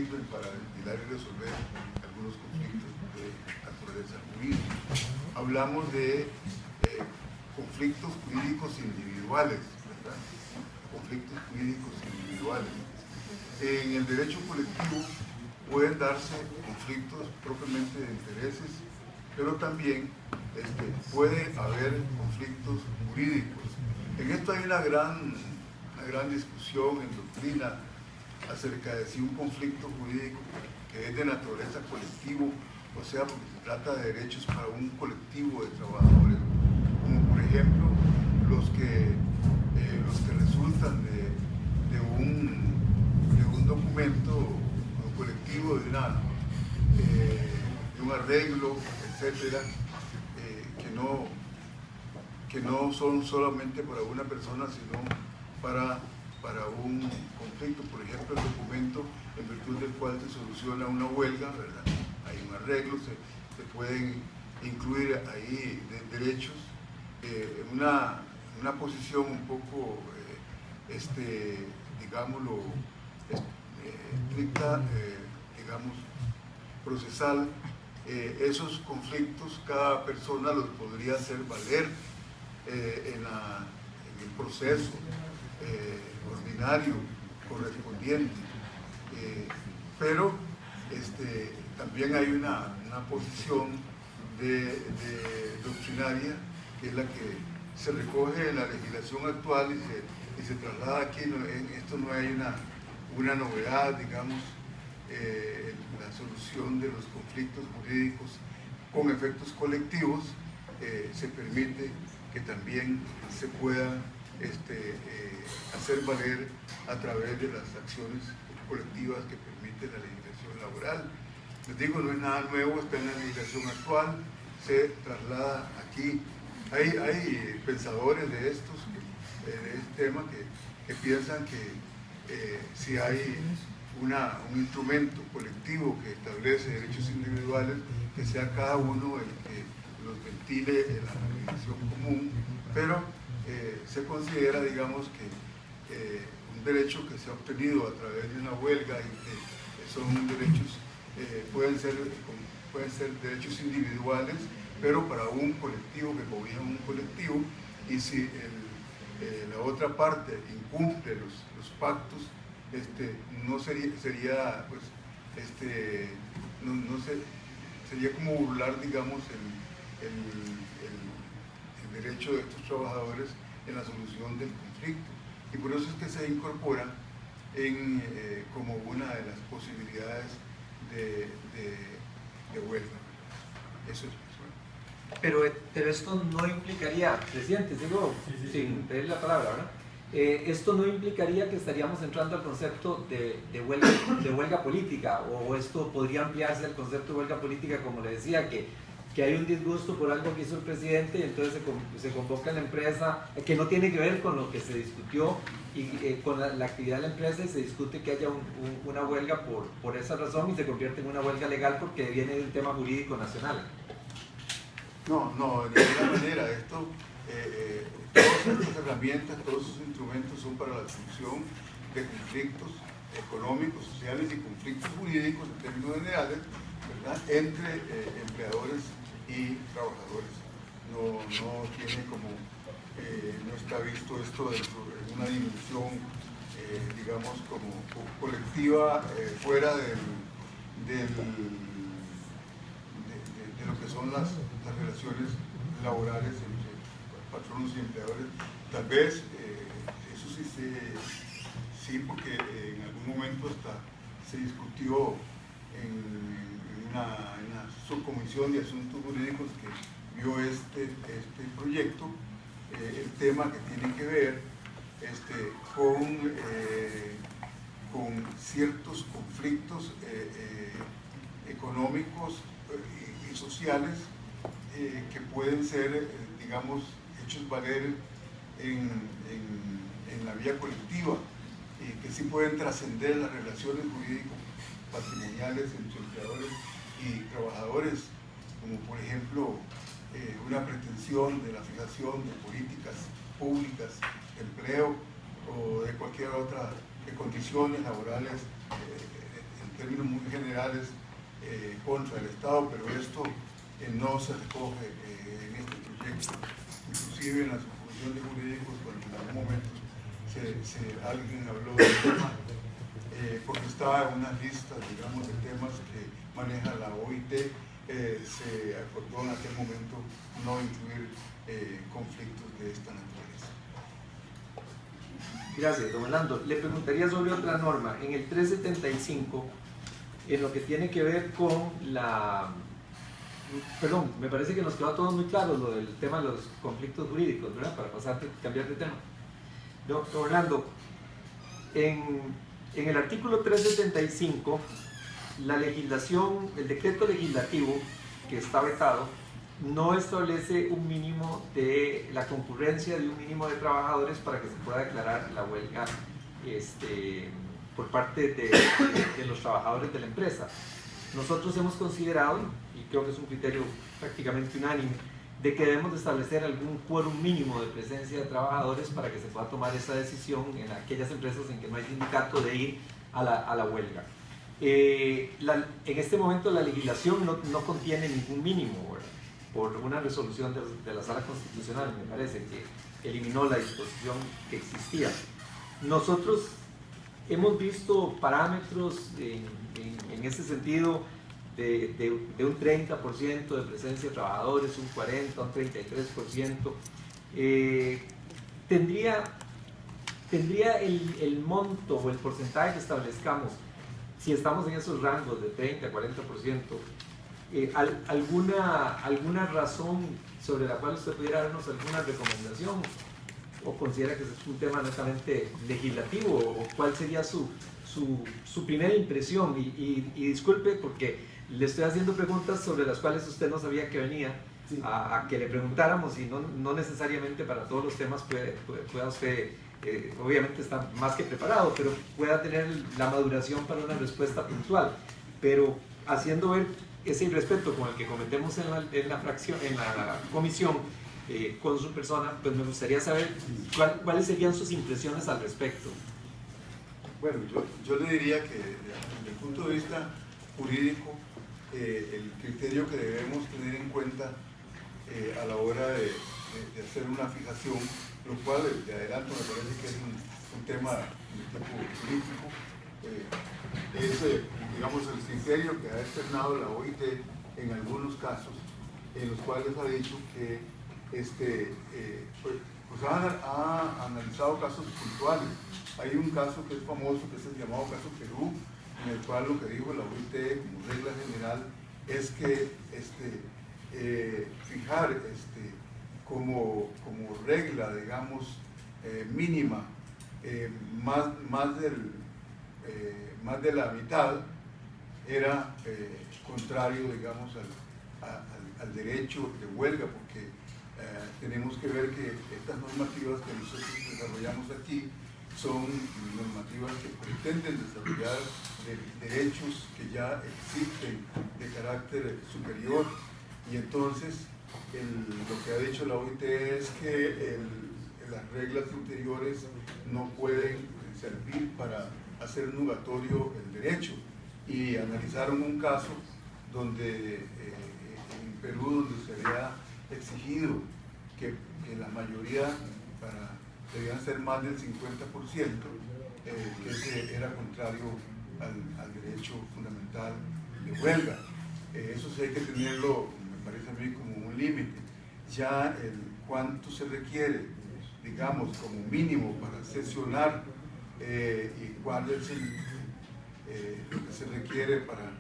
sirven para ventilar y resolver algunos conflictos de naturaleza jurídica. Hablamos de conflictos jurídicos individuales, ¿verdad? Conflictos jurídicos individuales. En el derecho colectivo pueden darse conflictos propiamente de intereses, pero también puede haber conflictos jurídicos. En esto hay una gran discusión en doctrina acerca de si un conflicto jurídico que es de naturaleza colectivo, o sea, porque se trata de derechos para un colectivo de trabajadores, como por ejemplo los que resultan de un documento colectivo, de un arreglo, etcétera, que no son solamente para una persona, sino para un conflicto. Por ejemplo, el documento en virtud del cual se soluciona una huelga, ¿verdad? Hay un arreglo, se pueden incluir ahí derechos, una posición un poco, digámoslo, estricta, digamos, procesal. Esos conflictos cada persona los podría hacer valer en el proceso ordinario correspondiente, pero también hay una posición doctrinaria, que es la que se recoge en la legislación actual y se traslada aquí. En esto no hay una novedad, digamos. La solución de los conflictos jurídicos con efectos colectivos se permite que también se pueda hacer valer a través de las acciones colectivas que permite la legislación laboral. Les digo, no es nada nuevo, está en la legislación actual, se traslada aquí. Hay pensadores de este tema que piensan que si hay un instrumento colectivo que establece derechos individuales, que sea cada uno el que los ventile en la legislación común, pero se considera, digamos, que un derecho que se ha obtenido a través de una huelga y que son derechos, pueden ser derechos individuales, pero para un colectivo, que cobija un colectivo, y si la otra parte incumple los pactos, no sería pues, sería como burlar, digamos, el derecho de estos trabajadores en la solución del conflicto, y por eso es que se incorpora como una de las posibilidades de huelga. Eso es. Pero esto no implicaría, presidente, sigo sin pedir la palabra, ¿verdad? Esto no implicaría que estaríamos entrando al concepto de huelga política, o esto podría ampliarse al concepto de huelga política, como le decía, que hay un disgusto por algo que hizo el presidente y entonces se convoca a la empresa, que no tiene que ver con lo que se discutió y con la actividad de la empresa, y se discute que haya una huelga por esa razón, y se convierte en una huelga legal porque viene de un tema jurídico nacional. No, de ninguna manera. Todas estas herramientas, todos esos instrumentos son para la solución de conflictos económicos, sociales y conflictos jurídicos en términos generales, ¿verdad?, entre empleadores y trabajadores. No tiene no está visto esto en una dimensión, digamos, como colectiva, fuera de lo que son las relaciones laborales entre patronos y empleadores. Tal vez, eso sí, porque en algún momento hasta se discutió en una subcomisión de asuntos jurídicos que vio este proyecto, el tema que tiene que ver con ciertos conflictos económicos y sociales que pueden ser, digamos, hechos valer en la vía colectiva, que sí pueden trascender las relaciones jurídicas patrimoniales entre empleadores y trabajadores, como por ejemplo una pretensión de la fijación de políticas públicas de empleo o de cualquier otra de condiciones laborales en términos muy generales contra el Estado, pero esto no se recoge en este proyecto. Inclusive en la subcomisión de jurídicos, cuando en algún momento alguien habló del tema, porque estaba en unas listas, digamos, de temas que maneja la OIT, se acordó en aquel momento no incluir conflictos de esta naturaleza. Gracias, don Orlando. Le preguntaría sobre otra norma. En el 375, en lo que tiene que ver con la... Perdón, me parece que nos quedó a todos muy claro lo del tema de los conflictos jurídicos, ¿verdad? Para cambiar de tema. Don Orlando, en el artículo 375, la legislación, el decreto legislativo que está vetado, no establece un mínimo de la concurrencia de un mínimo de trabajadores para que se pueda declarar la huelga por parte de los trabajadores de la empresa. Nosotros hemos considerado, y creo que es un criterio prácticamente unánime, de que debemos de establecer algún quórum mínimo de presencia de trabajadores para que se pueda tomar esa decisión en aquellas empresas en que no hay sindicato de ir a la huelga. En este momento la legislación no contiene ningún mínimo, ¿verdad? Por una resolución de la Sala Constitucional, me parece, que eliminó la disposición que existía. Nosotros hemos visto parámetros en ese sentido de un 30% de presencia de trabajadores, un 40%, un 33%. ¿Tendría el monto o el porcentaje que establezcamos, si estamos en esos rangos de 30 a 40%, alguna razón sobre la cual usted pudiera darnos alguna recomendación? ¿O considera que es un tema netamente legislativo? ¿O cuál sería su primera impresión? Y disculpe porque le estoy haciendo preguntas sobre las cuales usted no sabía que venía, sí, a que le preguntáramos, y no necesariamente para todos los temas pueda usted, obviamente está más que preparado, pero pueda tener la maduración para una respuesta puntual. Pero haciendo ver ese irrespeto con el que cometemos en la comisión con su persona, pues me gustaría saber cuáles serían sus impresiones al respecto. Bueno, yo le diría que desde el punto de vista jurídico, el criterio que debemos tener en cuenta a la hora de hacer una fijación, lo cual de adelanto me parece que es un tema de tipo político, es, digamos, el criterio que ha externado la OIT en algunos casos, en los cuales ha dicho que pues ha analizado casos puntuales. Hay un caso que es famoso, que es el llamado caso Perú, en el cual lo que dijo la OIT como regla general es que fijar como regla, digamos, mínima, más de la mitad era contrario, digamos, al derecho de huelga, porque tenemos que ver que estas normativas que nosotros desarrollamos aquí son normativas que pretenden desarrollar derechos que ya existen de carácter superior, y entonces lo que ha dicho la OIT es que las reglas ulteriores no pueden servir para hacer nugatorio el derecho, y analizaron un caso donde en Perú, donde se había exigido que la mayoría debían ser más del 50%, que ese era contrario al derecho fundamental de huelga. Eso sí hay que tenerlo, me parece a mí, como un límite. Ya cuánto se requiere, digamos, como mínimo para sesionar, y cuál es lo que se requiere para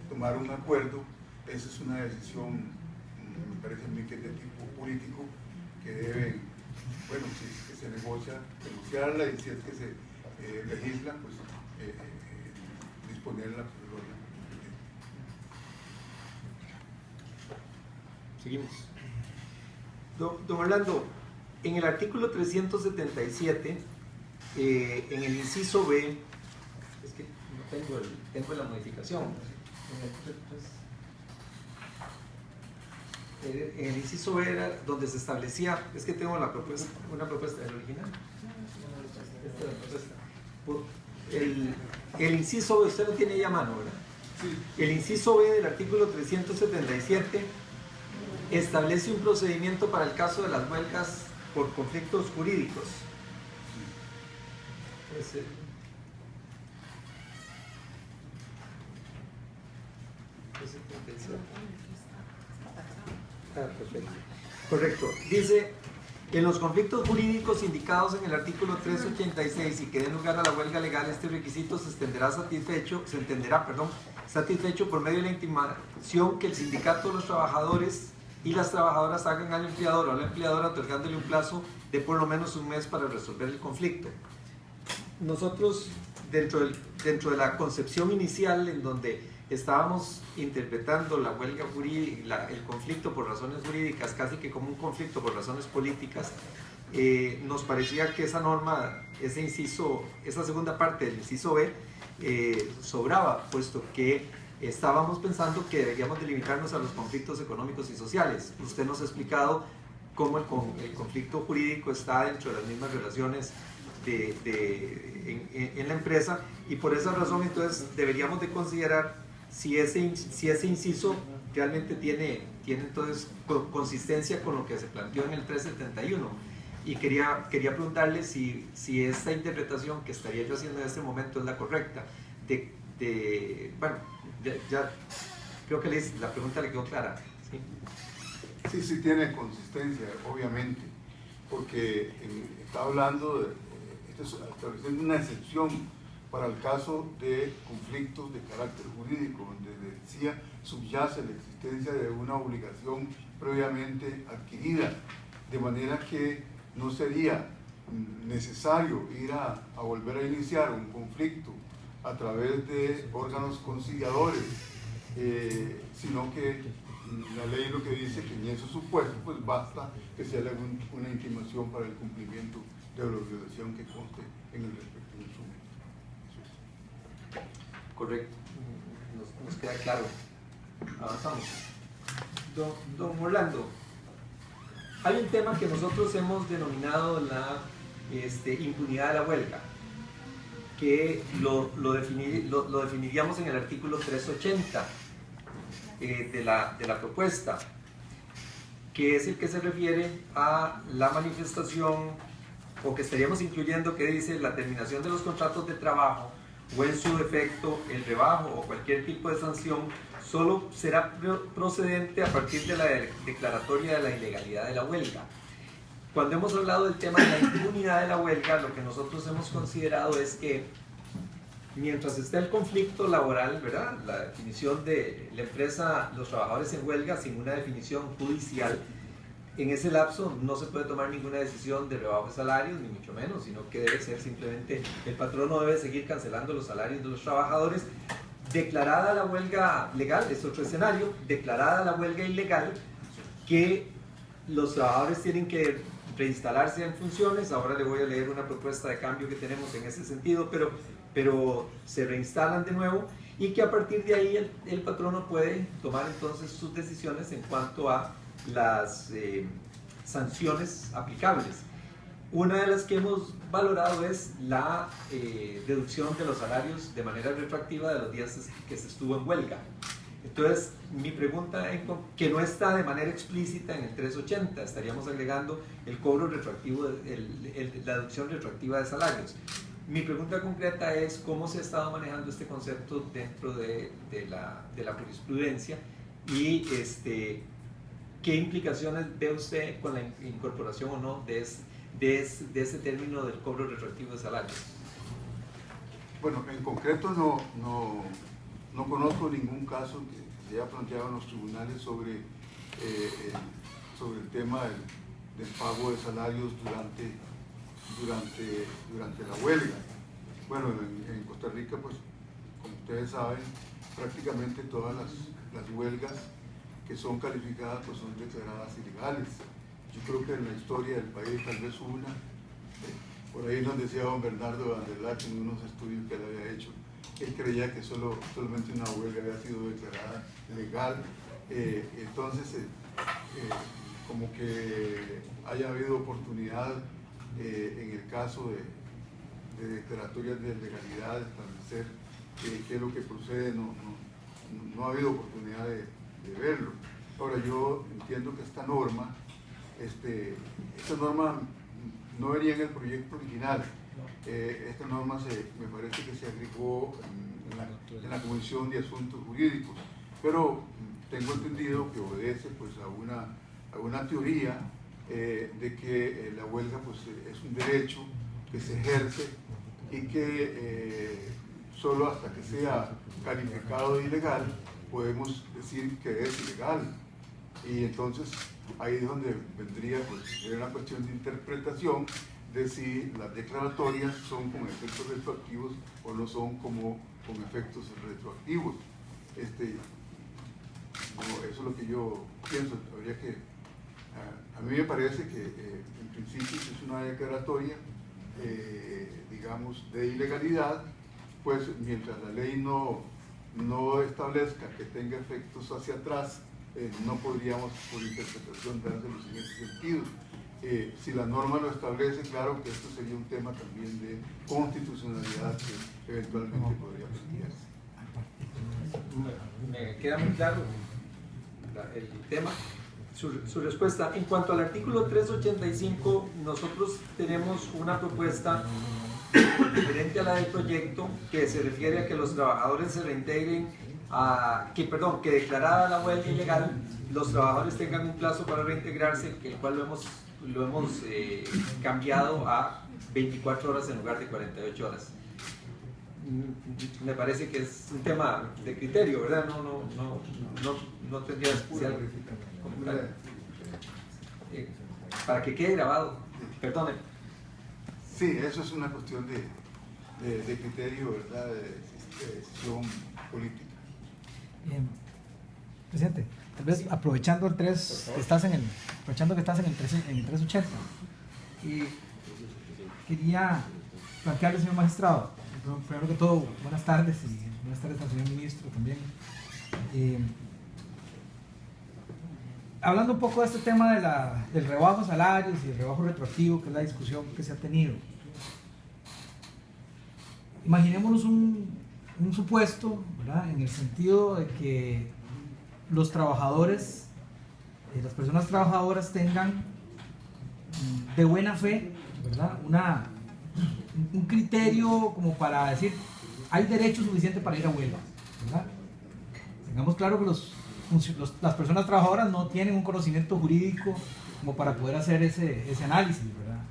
tomar un acuerdo, esa es una decisión, me parece a mí, que es de tipo político, que debe, bueno, si es que se negociarla, y si es que se legisla, pues disponerla. Seguimos. Don Orlando, en el artículo 377, en el inciso B, es que no tengo la modificación. En el inciso B era donde se establecía, es que tengo una propuesta del original. Esta es la propuesta. el inciso B, usted lo tiene ya a mano, ¿verdad? Sí. El inciso B del artículo 377 establece un procedimiento para el caso de las huelgas por conflictos jurídicos. Pues, perfecto. Correcto. Dice, en los conflictos jurídicos indicados en el artículo 386 y que den lugar a la huelga legal, este requisito se entenderá satisfecho por medio de la intimación que el sindicato de los trabajadores y las trabajadoras hagan al empleador o a la empleadora, otorgándole un plazo de por lo menos un mes para resolver el conflicto. Nosotros, dentro de la concepción inicial en donde estábamos interpretando la huelga jurídica, el conflicto por razones jurídicas casi que como un conflicto por razones políticas, nos parecía que esa norma, esa segunda parte del inciso B sobraba, puesto que estábamos pensando que deberíamos delimitarnos a los conflictos económicos y sociales. Usted nos ha explicado cómo el conflicto jurídico está dentro de las mismas relaciones en la empresa, y por esa razón entonces deberíamos de considerar si ese inciso realmente tiene entonces consistencia con lo que se planteó en el 371. Y quería preguntarle si esta interpretación que estaría yo haciendo en este momento es la correcta. Bueno, ya creo que la pregunta le quedó clara. ¿Sí? Sí tiene consistencia, obviamente, porque está hablando estableciendo una excepción para el caso de conflictos de carácter jurídico, donde decía subyace la existencia de una obligación previamente adquirida, de manera que no sería necesario ir a volver a iniciar un conflicto a través de órganos conciliadores, sino que la ley lo que dice que en esos supuestos pues basta que se haga una intimación para el cumplimiento de la obligación que conste en el respectivo instrumento. Correcto, nos queda claro. Avanzamos. Don Orlando, hay un tema que nosotros hemos denominado la impunidad de la huelga, que lo definiríamos en el artículo 380 de la propuesta, que es el que se refiere a la manifestación, o que estaríamos incluyendo, que dice la terminación de los contratos de trabajo o en su defecto el rebajo o cualquier tipo de sanción solo será procedente a partir de la declaratoria de la ilegalidad de la huelga. Cuando hemos hablado del tema de la impunidad de la huelga, lo que nosotros hemos considerado es que mientras esté el conflicto laboral, ¿verdad?, la definición de la empresa, los trabajadores en huelga sin una definición judicial, en ese lapso no se puede tomar ninguna decisión de rebajo de salarios, ni mucho menos, sino que debe ser simplemente, el patrón no debe seguir cancelando los salarios de los trabajadores. Declarada la huelga legal, es otro escenario, declarada la huelga ilegal, que los trabajadores tienen que reinstalarse en funciones. Ahora le voy a leer una propuesta de cambio que tenemos en ese sentido, pero se reinstalan de nuevo, y que a partir de ahí el patrono puede tomar entonces sus decisiones en cuanto a las sanciones aplicables. Una de las que hemos valorado es la deducción de los salarios de manera retroactiva de los días que se estuvo en huelga. Entonces, mi pregunta, que no está de manera explícita en el 380, estaríamos agregando el cobro retroactivo, la deducción retroactiva de salarios. Mi pregunta concreta es cómo se ha estado manejando este concepto dentro de la jurisprudencia, y qué implicaciones ve usted con la incorporación o no de ese término del cobro retroactivo de salarios. Bueno, en concreto no conozco ningún caso que se haya planteado en los tribunales sobre el tema del pago de salarios durante la huelga. Bueno, en Costa Rica, pues, como ustedes saben, prácticamente todas las huelgas que son calificadas pues son declaradas ilegales. Yo creo que en la historia del país tal vez una, por ahí nos decía don Bernardo Vanderlac en unos estudios que él había hecho, él creía que solamente una huelga había sido declarada legal. Entonces como que haya habido oportunidad en el caso declaratorias de legalidad, establecer qué es lo que procede, no ha habido oportunidad de verlo. Ahora, yo entiendo que esta norma no venía en el proyecto original. Esta norma me parece que se agregó en la Comisión de Asuntos Jurídicos, pero tengo entendido que obedece pues, a una teoría de que la huelga pues, es un derecho que se ejerce y que solo hasta que sea calificado de ilegal podemos decir que es ilegal. Y entonces ahí es donde vendría pues, una cuestión de interpretación de si las declaratorias son con efectos retroactivos o no son como con efectos retroactivos. Eso es lo que yo pienso. Habría que, a mí me parece que en principio si es una declaratoria, digamos, de ilegalidad, pues mientras la ley no establezca que tenga efectos hacia atrás, no podríamos por interpretación dárselos en ese sentido. Si la norma lo establece, claro que esto sería un tema también de constitucionalidad que eventualmente podría plantearse. Me queda muy claro el tema, su respuesta. En cuanto al artículo 385, nosotros tenemos una propuesta diferente a la del proyecto que se refiere a que los trabajadores se reintegren, que declarada la huelga ilegal, los trabajadores tengan un plazo para reintegrarse, el cual lo hemos cambiado a 24 horas en lugar de 48 horas. Me parece que es un tema de criterio, ¿verdad? No tendría especial comentario. Para que quede grabado, perdone. Sí, eso es una cuestión de criterio, ¿verdad? De decisión política. Bien. Presidente, tal vez aprovechando aprovechando que estás en el 380, quería plantearle, señor magistrado, primero que todo, buenas tardes y buenas tardes al señor ministro también. Hablando un poco de este tema del rebajo de salarios y el rebajo retroactivo, que es la discusión que se ha tenido, imaginémonos un supuesto, ¿verdad?, en el sentido de que los trabajadores, las personas trabajadoras tengan de buena fe, ¿verdad?, un criterio como para decir, hay derecho suficiente para ir a huelga, ¿verdad? Tengamos claro que las personas trabajadoras no tienen un conocimiento jurídico como para poder hacer ese análisis, ¿verdad?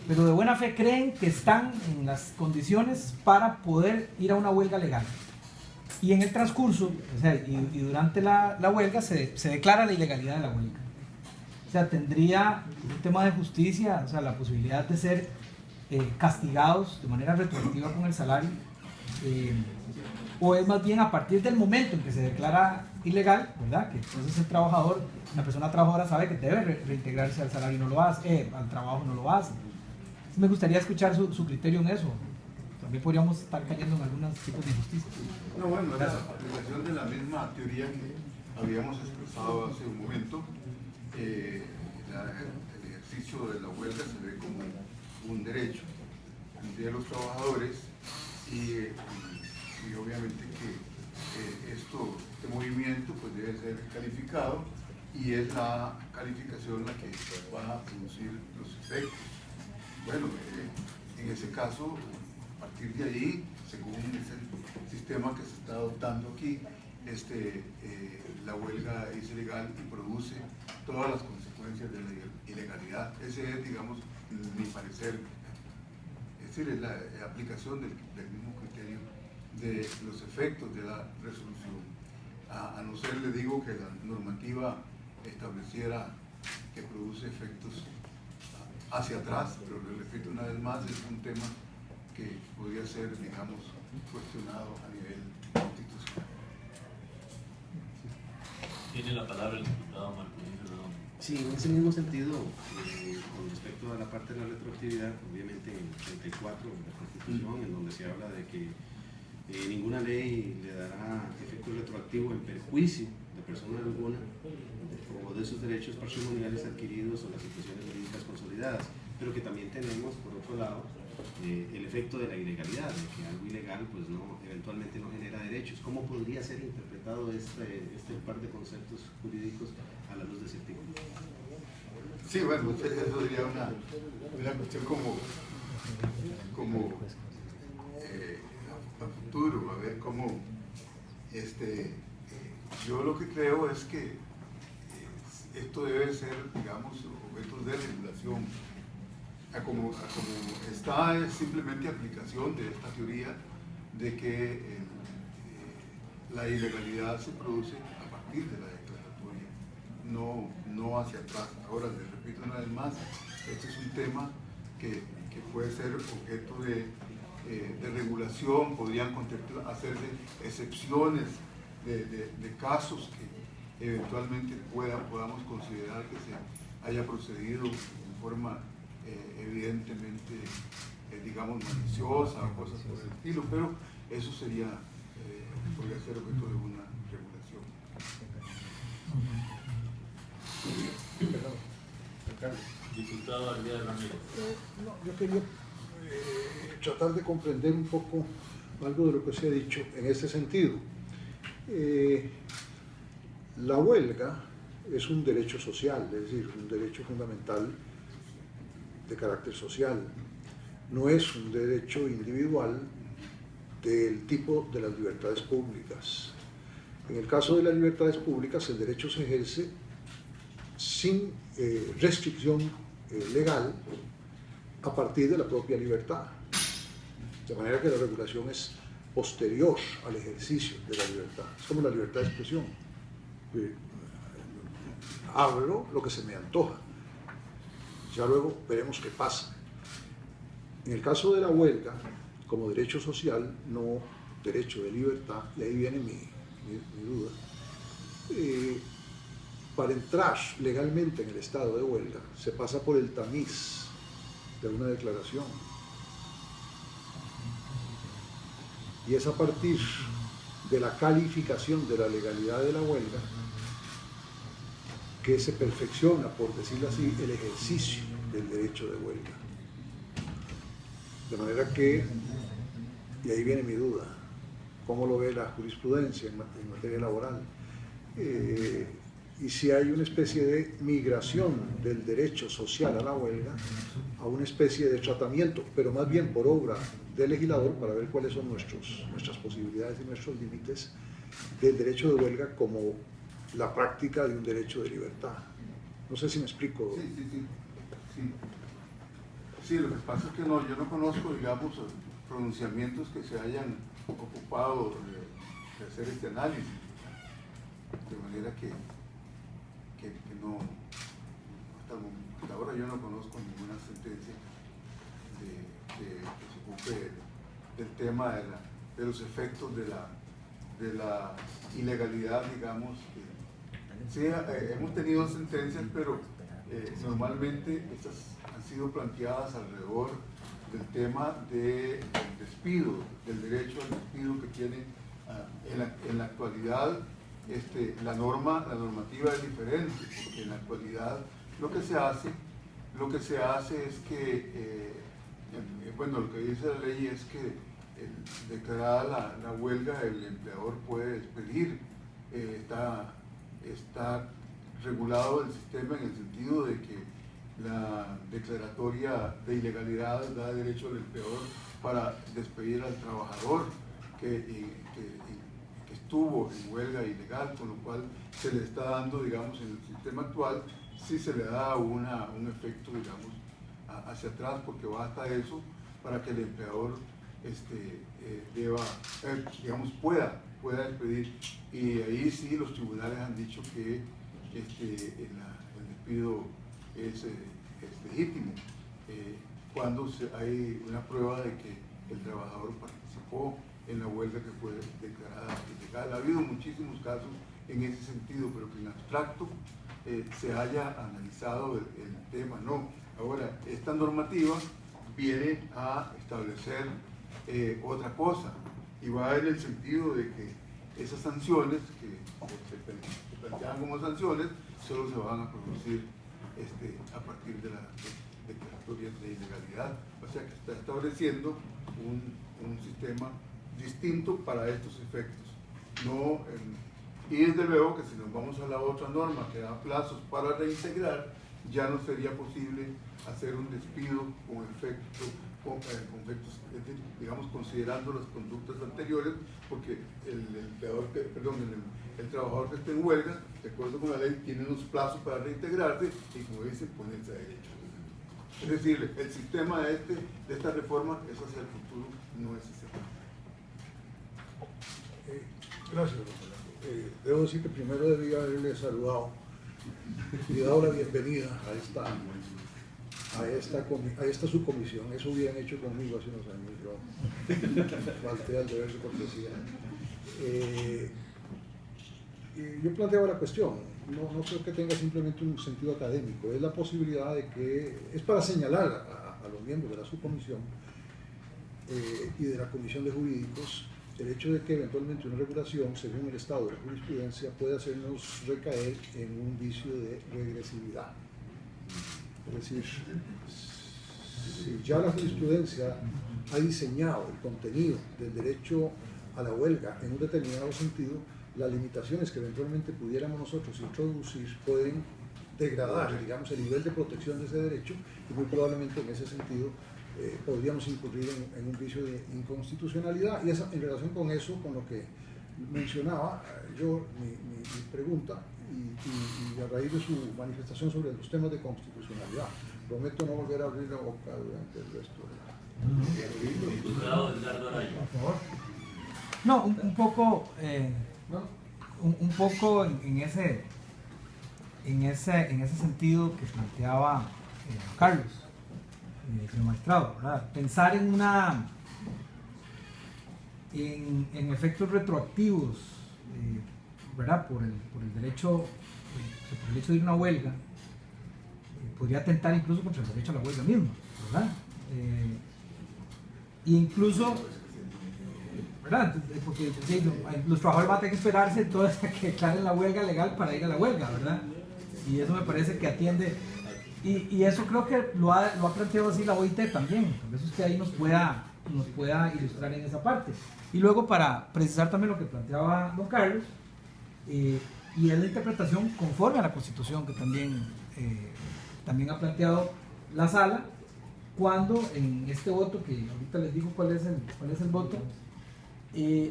Pero de buena fe creen que están en las condiciones para poder ir a una huelga legal. Y en el transcurso, o sea, y durante la huelga se declara la ilegalidad de la huelga. O sea, tendría un tema de justicia, o sea, la posibilidad de ser castigados de manera retroactiva con el salario, o es más bien a partir del momento en que se declara ilegal, ¿verdad?, que entonces la persona trabajadora sabe que debe reintegrarse al salario y no lo hace, al trabajo no lo hace. Entonces me gustaría escuchar su criterio en eso. También podríamos estar cayendo en algunos tipos de injusticia. No, bueno, es la aplicación de la misma teoría que habíamos expresado hace un momento. El ejercicio de la huelga se ve como un derecho de los trabajadores y obviamente que este movimiento pues debe ser calificado y es la calificación la que va a producir los efectos. Bueno, en ese caso, a partir de ahí, según ese sistema que se está adoptando aquí, la huelga es ilegal y produce todas las consecuencias de la ilegalidad. Ese es, digamos, mi parecer. Es decir, es la aplicación del mismo criterio de los efectos de la resolución. A no ser, le digo, que la normativa estableciera que produce efectos hacia atrás, pero le repito una vez más, es un tema que podría ser, digamos, cuestionado a nivel constitucional. Tiene la palabra el diputado Marco Luis Rodón. Sí, en ese mismo sentido, con respecto a la parte de la retroactividad, obviamente en el 34 de la Constitución, en donde se habla de que ninguna ley le dará efecto retroactivo en perjuicio de persona alguna o de sus derechos patrimoniales adquiridos o las situaciones jurídicas consolidadas, pero que también tenemos, por otro lado, el efecto de la ilegalidad, de que algo ilegal pues no, eventualmente no genera derechos. ¿Cómo podría ser interpretado este par de conceptos jurídicos a la luz de ese artículo? Sí, bueno, eso sería una cuestión como a futuro, a ver cómo yo lo que creo es que esto debe ser, digamos, objetos de regulación. A como está es simplemente aplicación de esta teoría de que la ilegalidad se produce a partir de la declaratoria, no hacia atrás. Ahora, les repito una vez más, este es un tema que puede ser objeto de regulación, podrían hacerse excepciones de casos que eventualmente podamos considerar que se haya procedido en forma evidentemente, digamos, maliciosa o cosas por el estilo, pero eso podría ser objeto de una regulación. Diputado Ariel Ramírez. Yo quería tratar de comprender un poco algo de lo que se ha dicho en este sentido. La huelga es un derecho social, es decir, un derecho fundamental de carácter social. No es un derecho individual del tipo de las libertades públicas. En el caso de las libertades públicas, el derecho se ejerce sin restricción legal a partir de la propia libertad. De manera que la regulación es posterior al ejercicio de la libertad. Es como la libertad de expresión. Hablo lo que se me antoja. Ya luego veremos qué pasa. En el caso de la huelga, como derecho social, no derecho de libertad, y ahí viene mi duda, para entrar legalmente en el estado de huelga se pasa por el tamiz de una declaración. Y es a partir de la calificación de la legalidad de la huelga que se perfecciona, por decirlo así, el ejercicio del derecho de huelga. De manera que, y ahí viene mi duda, ¿cómo lo ve la jurisprudencia en materia laboral? Y si hay una especie de migración del derecho social a la huelga a una especie de tratamiento, pero más bien por obra del legislador, para ver cuáles son nuestras posibilidades y nuestros límites del derecho de huelga como la práctica de un derecho de libertad. No sé si me explico. Sí, lo que pasa es que yo no conozco, digamos, pronunciamientos que se hayan ocupado de hacer este análisis, de manera que no, hasta ahora yo no conozco ninguna sentencia que se ocupe del tema de los efectos de la ilegalidad, digamos. Sí, hemos tenido sentencias, pero normalmente estas han sido planteadas alrededor del tema del despido, del derecho al despido que tiene en la actualidad. La normativa es diferente, porque en la actualidad lo que se hace es que, bueno, lo que dice la ley es que declarada la huelga, el empleador puede despedir. Está regulado el sistema en el sentido de que la declaratoria de ilegalidad da derecho al empleador para despedir al trabajador que estuvo en huelga ilegal, con lo cual se le está dando, digamos, en el sistema actual, sí se le da un efecto, digamos, hacia atrás, porque va hasta eso para que el empleador pueda despedir. Y ahí sí los tribunales han dicho que el despido es legítimo cuando hay una prueba de que el trabajador participó en la huelga que fue declarada ilegal. Ha habido muchísimos casos en ese sentido, pero que en abstracto se haya analizado el tema, no. Ahora, esta normativa viene a establecer otra cosa, y va en el sentido de que esas sanciones que se plantean como sanciones solo se van a producir a partir declaratorias de ilegalidad. O sea que está estableciendo un sistema distinto para estos efectos. Y desde luego que si nos vamos a la otra norma que da plazos para reintegrar, ya no sería posible hacer un despido con efectos, digamos, considerando las conductas anteriores, porque el trabajador que esté en huelga, de acuerdo con la ley, tiene unos plazos para reintegrarse y, como dice, ponerse a derecho. Es decir, el sistema de esta reforma es hacia el futuro, no es hacia el futuro. Gracias, debo decir que primero debía haberle saludado y dado la bienvenida a esta subcomisión. Eso hubieran hecho conmigo hace unos años. Yo falté al deber de cortesía. Yo planteaba la cuestión, no creo que tenga simplemente un sentido académico, es la posibilidad de que, es para señalar a los miembros de la subcomisión y de la Comisión de Jurídicos el hecho de que eventualmente una regulación, según el estado de la jurisprudencia, puede hacernos recaer en un vicio de regresividad. Es decir, si ya la jurisprudencia ha diseñado el contenido del derecho a la huelga en un determinado sentido, las limitaciones que eventualmente pudiéramos nosotros introducir pueden degradar, digamos, el nivel de protección de ese derecho, y muy probablemente en ese sentido podríamos incurrir en un vicio de inconstitucionalidad. Y en relación con eso, con lo que mencionaba yo, mi pregunta, y a raíz de su manifestación sobre los temas de constitucionalidad, prometo no volver a abrir la boca durante el resto de la... Diputado Edgardo Araya. Por favor. No, un poco, un poco en ese sentido que planteaba Carlos, señor magistrado, ¿verdad? Pensar en efectos retroactivos, ¿verdad? Por el hecho de ir a una huelga, podría atentar incluso contra el derecho a la huelga mismo, ¿verdad? E incluso, ¿verdad? Porque los trabajadores van a tener que esperarse entonces a que declaren la huelga legal para ir a la huelga, ¿verdad? Y eso me parece que atiende, y eso creo que lo ha planteado así la OIT también. Por eso usted ahí nos pueda ilustrar en esa parte. Y luego, para precisar también lo que planteaba don Carlos, y es la interpretación conforme a la Constitución que también ha planteado la Sala, cuando en este voto, que ahorita les digo cuál es el voto,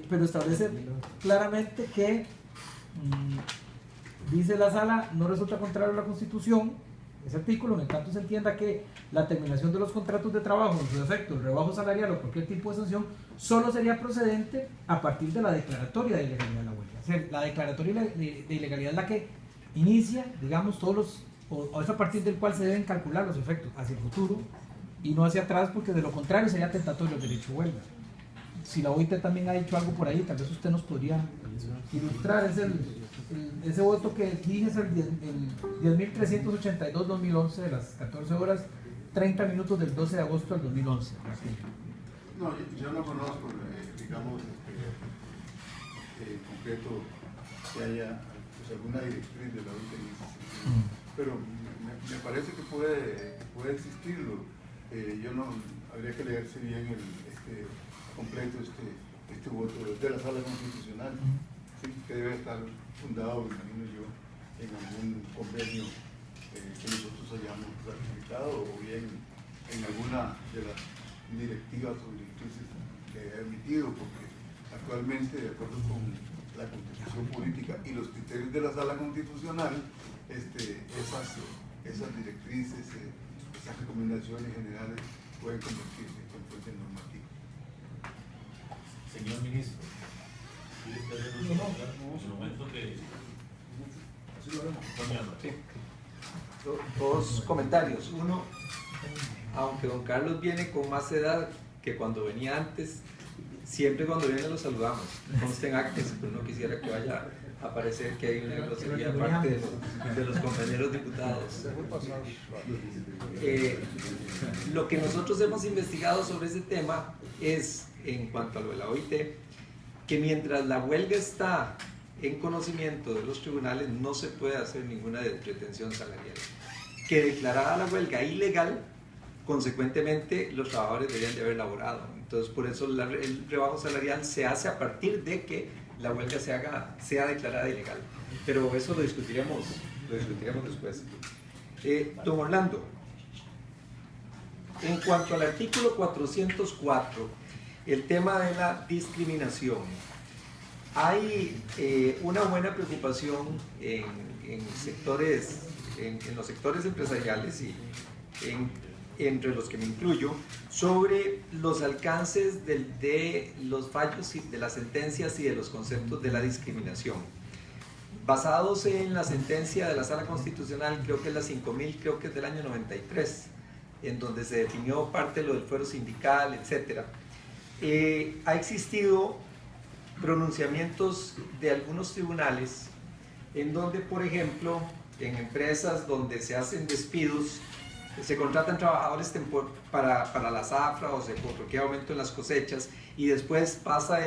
pero establece claramente que dice la Sala, no resulta contrario a la Constitución ese artículo, en tanto se entienda que la terminación de los contratos de trabajo, en su defecto, el rebajo salarial o cualquier tipo de sanción, solo sería procedente a partir de la declaratoria de ilegalidad de la huelga. O sea, la declaratoria de ilegalidad es la que inicia, digamos, o es a partir del cual se deben calcular los efectos hacia el futuro y no hacia atrás, porque de lo contrario sería tentatorio el derecho a huelga. Si la OIT también ha dicho algo por ahí, tal vez usted nos podría ilustrar. Ese voto que dije es el 10.382-2011 de las 14 horas 30 minutos del 12 de agosto del 2011. No, yo no conozco, digamos, en concreto que haya alguna directriz de la OIT, pero me parece que puede existirlo. Yo no, habría que leerse bien completo este voto de la Sala Constitucional, ¿sí? Que debe estar fundado, me imagino yo, en algún convenio que nosotros hayamos ratificado, o bien en alguna de las directivas o directrices que haya emitido, porque actualmente, de acuerdo con la Constitución política y los criterios de la Sala Constitucional, esas directrices, esas recomendaciones generales pueden convertirse en fuente normativa. Señor ministro, ¿quiere usted hacer un momento que... Así lo haremos. Sí. Dos comentarios. Uno, aunque don Carlos viene con más edad que cuando venía antes, siempre cuando viene lo saludamos. Consten actas, pero no quisiera que vaya a parecer que hay una grosería de parte de los compañeros diputados. Lo que nosotros hemos investigado sobre ese tema es, en cuanto a lo de la OIT, que mientras la huelga está en conocimiento de los tribunales no se puede hacer ninguna retención salarial. Que declarada la huelga ilegal, consecuentemente los trabajadores deberían de haber laborado. Entonces por eso el rebajo salarial se hace a partir de que la huelga sea declarada ilegal. Pero eso lo discutiremos después. Don Orlando, en cuanto al artículo 404, el tema de la discriminación, hay una buena preocupación en los sectores empresariales y entre los que me incluyo, sobre los alcances de los fallos y de las sentencias y de los conceptos de la discriminación. Basados en la sentencia de la Sala Constitucional, creo que es la 5000, creo que es del año 93, en donde se definió parte de lo del fuero sindical, etc. Ha existido pronunciamientos de algunos tribunales en donde, por ejemplo, en empresas donde se hacen despidos, se contratan trabajadores para la zafra o se coloca aumento en las cosechas y después pasa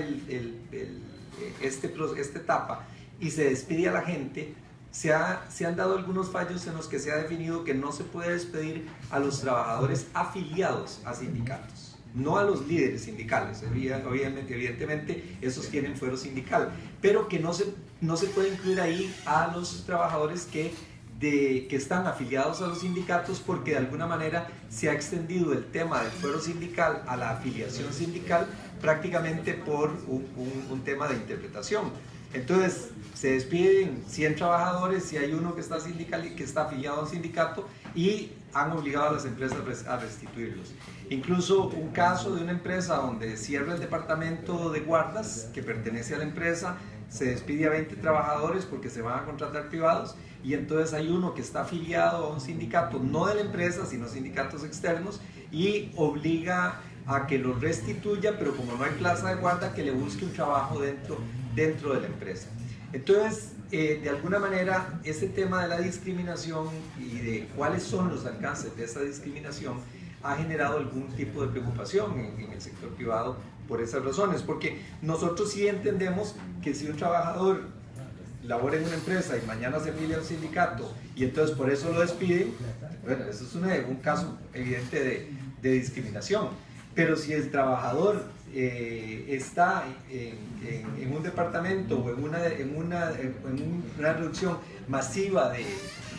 esta etapa y se despide a la gente. Se han dado algunos fallos en los que se ha definido que no se puede despedir a los trabajadores afiliados a sindicatos, no a los líderes sindicales. Evidentemente esos tienen fuero sindical, pero que no se puede incluir ahí a los trabajadores que están afiliados a los sindicatos, porque de alguna manera se ha extendido el tema del fuero sindical a la afiliación sindical prácticamente por un tema de interpretación. Entonces se despiden 100 trabajadores y hay uno que está afiliado a un sindicato y han obligado a las empresas a restituirlos. Incluso un caso de una empresa donde cierra el departamento de guardas que pertenece a la empresa, se despide a 20 trabajadores porque se van a contratar privados, y entonces hay uno que está afiliado a un sindicato, no de la empresa, sino sindicatos externos, y obliga a que lo restituya, pero como no hay plaza de guarda, que le busque un trabajo dentro de la empresa. Entonces, de alguna manera, ese tema de la discriminación y de cuáles son los alcances de esa discriminación ha generado algún tipo de preocupación en el sector privado por esas razones, porque nosotros sí entendemos que si un trabajador labora en una empresa y mañana se afilia a un sindicato y entonces por eso lo despiden, bueno, eso es un caso evidente de discriminación. Pero si el trabajador está en un departamento o en una reducción masiva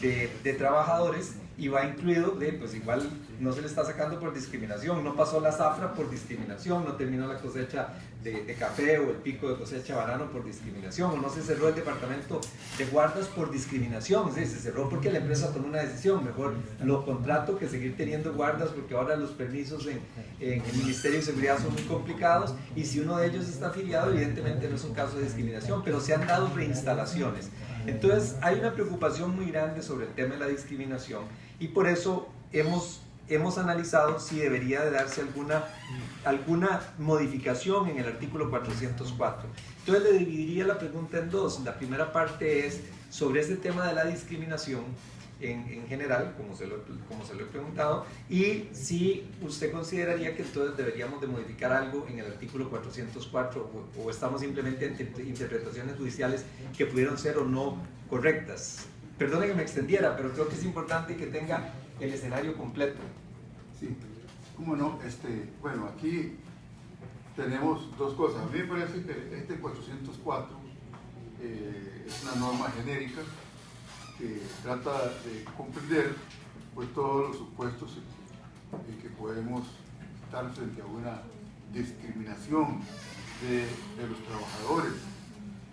de trabajadores y va incluido, pues igual no se le está sacando por discriminación, no pasó la zafra por discriminación, no terminó la cosecha de café o el pico de cosecha de banano por discriminación, o no se cerró el departamento de guardas por discriminación, ¿sí? Se cerró porque la empresa tomó una decisión, mejor lo contrato que seguir teniendo guardas, porque ahora los permisos en el Ministerio de Seguridad son muy complicados, y si uno de ellos está afiliado, evidentemente no es un caso de discriminación, pero se han dado reinstalaciones. Entonces hay una preocupación muy grande sobre el tema de la discriminación, y por eso hemos analizado si debería de darse alguna modificación en el artículo 404. Entonces le dividiría la pregunta en dos. La primera parte es sobre ese tema de la discriminación en general, como se lo he preguntado, y si usted consideraría que entonces deberíamos de modificar algo en el artículo 404 o estamos simplemente ante interpretaciones judiciales que pudieron ser o no correctas. Perdone que me extendiera, pero creo que es importante que tenga el escenario completo. Sí, cómo no. Bueno, aquí tenemos dos cosas. A mí me parece que este 404 es una norma genérica que trata de comprender pues, todos los supuestos en que podemos estar frente a una discriminación de los trabajadores.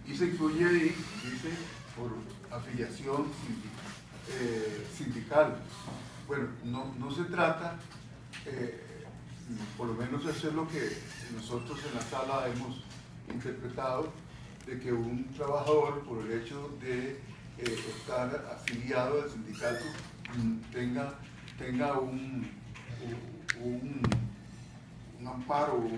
Y se incluye ahí, dice, por afiliación sindical. Bueno, no se trata, por lo menos eso es lo que nosotros en la sala hemos interpretado, de que un trabajador, por el hecho de estar afiliado al sindicato, tenga un amparo o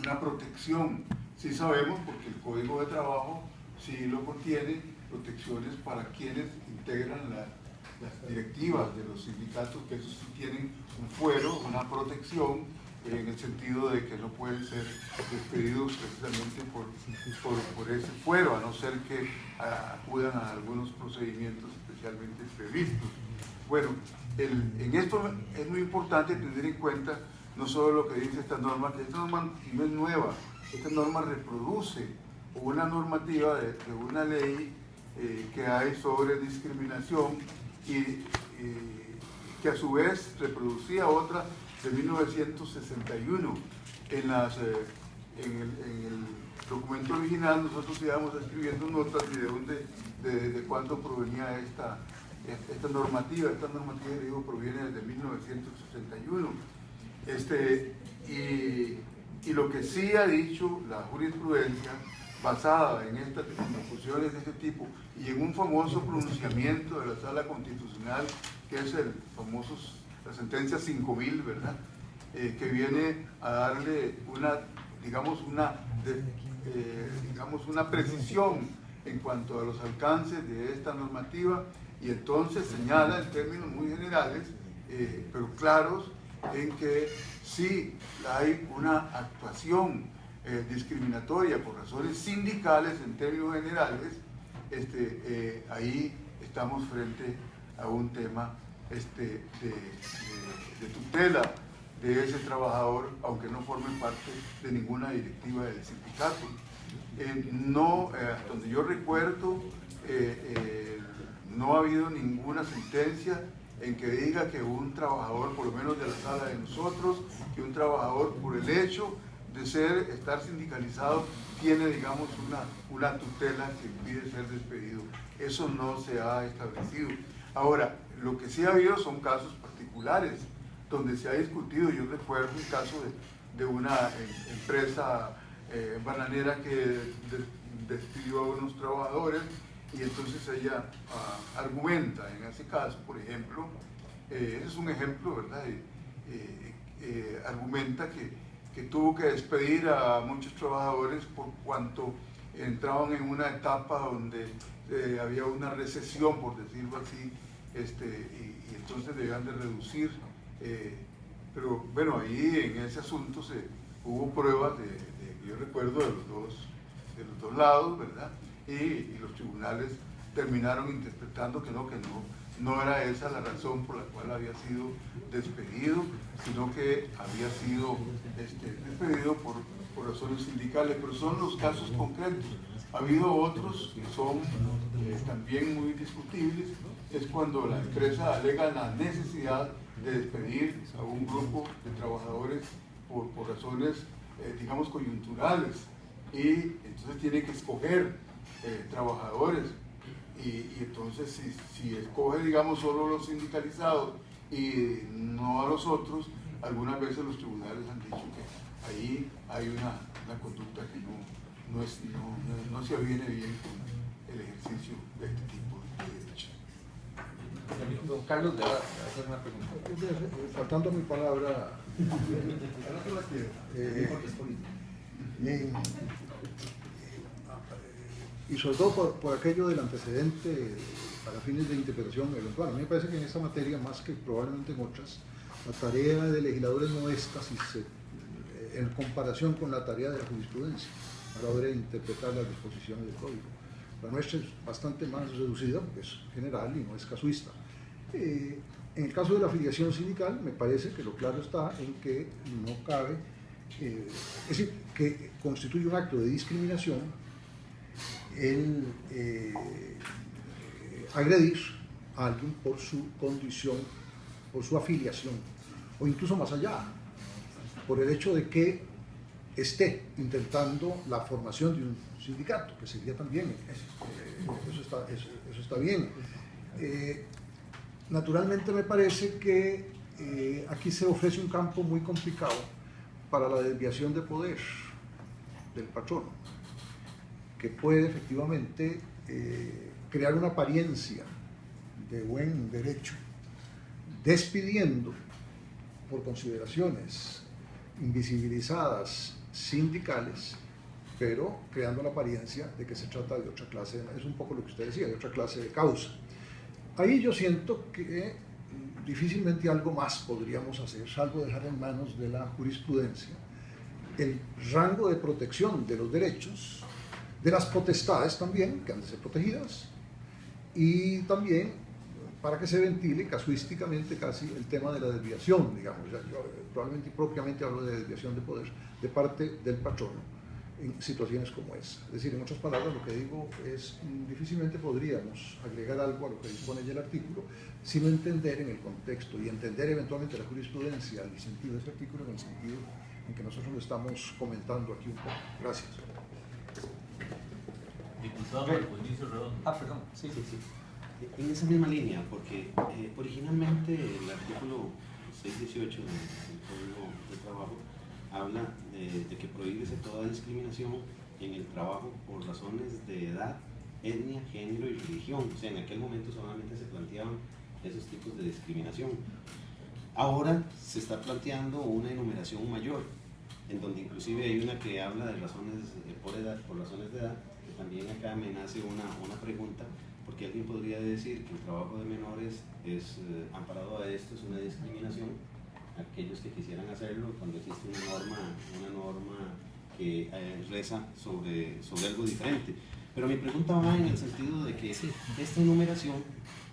una protección. Sí sabemos, porque el Código de Trabajo sí lo contiene, protecciones para quienes integran las directivas de los sindicatos, que esos sí tienen un fuero, una protección en el sentido de que no pueden ser despedidos precisamente por ese fuero, a no ser que acudan a algunos procedimientos especialmente previstos. Bueno, en esto es muy importante tener en cuenta no solo lo que dice esta norma, que esta norma no es nueva, esta norma reproduce una normativa de una ley que hay sobre discriminación y que a su vez reproducía otra de 1961. En el documento original nosotros íbamos escribiendo notas de cuándo provenía esta normativa. Esta normativa, digo, proviene desde 1961. Y lo que sí ha dicho la jurisprudencia, basada en estas discusiones de este tipo y en un famoso pronunciamiento de la Sala Constitucional, que es la sentencia 5000, ¿verdad? Que viene a darle una precisión en cuanto a los alcances de esta normativa, y entonces señala en términos muy generales, pero claros, en que si hay una actuación discriminatoria por razones sindicales en términos generales, ahí estamos frente a un tema de tutela de ese trabajador, aunque no forme parte de ninguna directiva del sindicato. Hasta donde yo recuerdo, no ha habido ninguna sentencia en que diga que un trabajador, por lo menos de la sala de nosotros, que un trabajador por el hecho de estar sindicalizado tiene, digamos, una tutela que impide ser despedido. Eso no se ha establecido. Ahora, lo que sí ha habido son casos particulares donde se ha discutido. Yo recuerdo un caso de una empresa bananera que despidió a unos trabajadores, y entonces ella argumenta en ese caso, por ejemplo, ese es un ejemplo, ¿verdad? Argumenta que tuvo que despedir a muchos trabajadores por cuanto entraban en una etapa donde había una recesión, por decirlo así, y entonces debían de reducir. Pero bueno, ahí en ese asunto hubo pruebas, yo recuerdo, de los dos lados, ¿verdad? Y los tribunales terminaron interpretando que no era esa la razón por la cual había sido despedido, sino que había sido despedido por razones sindicales. Pero son los casos concretos. Ha habido otros que son también muy discutibles. Es cuando la empresa alega la necesidad de despedir a un grupo de trabajadores por razones, digamos, coyunturales, y entonces tiene que escoger trabajadores, y entonces si escoge, digamos, solo los sindicalizados y no a los otros, algunas veces los tribunales han dicho que ahí hay una conducta que no se aviene bien con el ejercicio de este tipo de derechos. Don Carlos, le voy a hacer una pregunta. Faltando mi palabra, y sobre todo por aquello del antecedente para fines de interpretación eventual. A mí me parece que en esta materia, más que probablemente en otras, la tarea de legisladores no es casi en comparación con la tarea de la jurisprudencia a la hora de interpretar las disposiciones del código. La nuestra es bastante más reducida porque es general y no es casuista. En el caso de la afiliación sindical, me parece que lo claro está en que no cabe, es decir, que constituye un acto de discriminación el agredir a alguien por su condición, por su afiliación, o incluso más allá, por el hecho de que esté intentando la formación de un sindicato, que sería también, eso está bien. Naturalmente me parece que aquí se ofrece un campo muy complicado para la desviación de poder del patrono, que puede efectivamente crear una apariencia de buen derecho, despidiendo por consideraciones invisibilizadas sindicales, pero creando la apariencia de que se trata de otra clase, es un poco lo que usted decía, de otra clase de causa. Ahí yo siento que difícilmente algo más podríamos hacer, salvo dejar en manos de la jurisprudencia el rango de protección de los derechos, de las potestades también, que han de ser protegidas, y también para que se ventile casuísticamente casi el tema de la desviación, digamos. Yo probablemente y propiamente hablo de desviación de poder de parte del patrono en situaciones como esa. Es decir, en otras palabras, lo que digo es, difícilmente podríamos agregar algo a lo que dispone ya el artículo, sino entender en el contexto y entender eventualmente la jurisprudencia, el sentido de ese artículo, en el sentido en que nosotros lo estamos comentando aquí un poco. Gracias. Diputado Marco Inicio Redondo. Perdón, sí. En esa misma línea, porque originalmente el artículo 618 del Código de Trabajo habla de que prohíbese toda discriminación en el trabajo por razones de edad, etnia, género y religión. O sea, en aquel momento solamente se planteaban esos tipos de discriminación. Ahora se está planteando una enumeración mayor, en donde inclusive hay una que habla de razones por edad, por razones de edad, que también acá me nace una pregunta, porque alguien podría decir que el trabajo de menores es amparado a esto, es una discriminación. Aquellos que quisieran hacerlo cuando existe una norma que reza sobre algo diferente. Pero mi pregunta va en el sentido de que esta enumeración,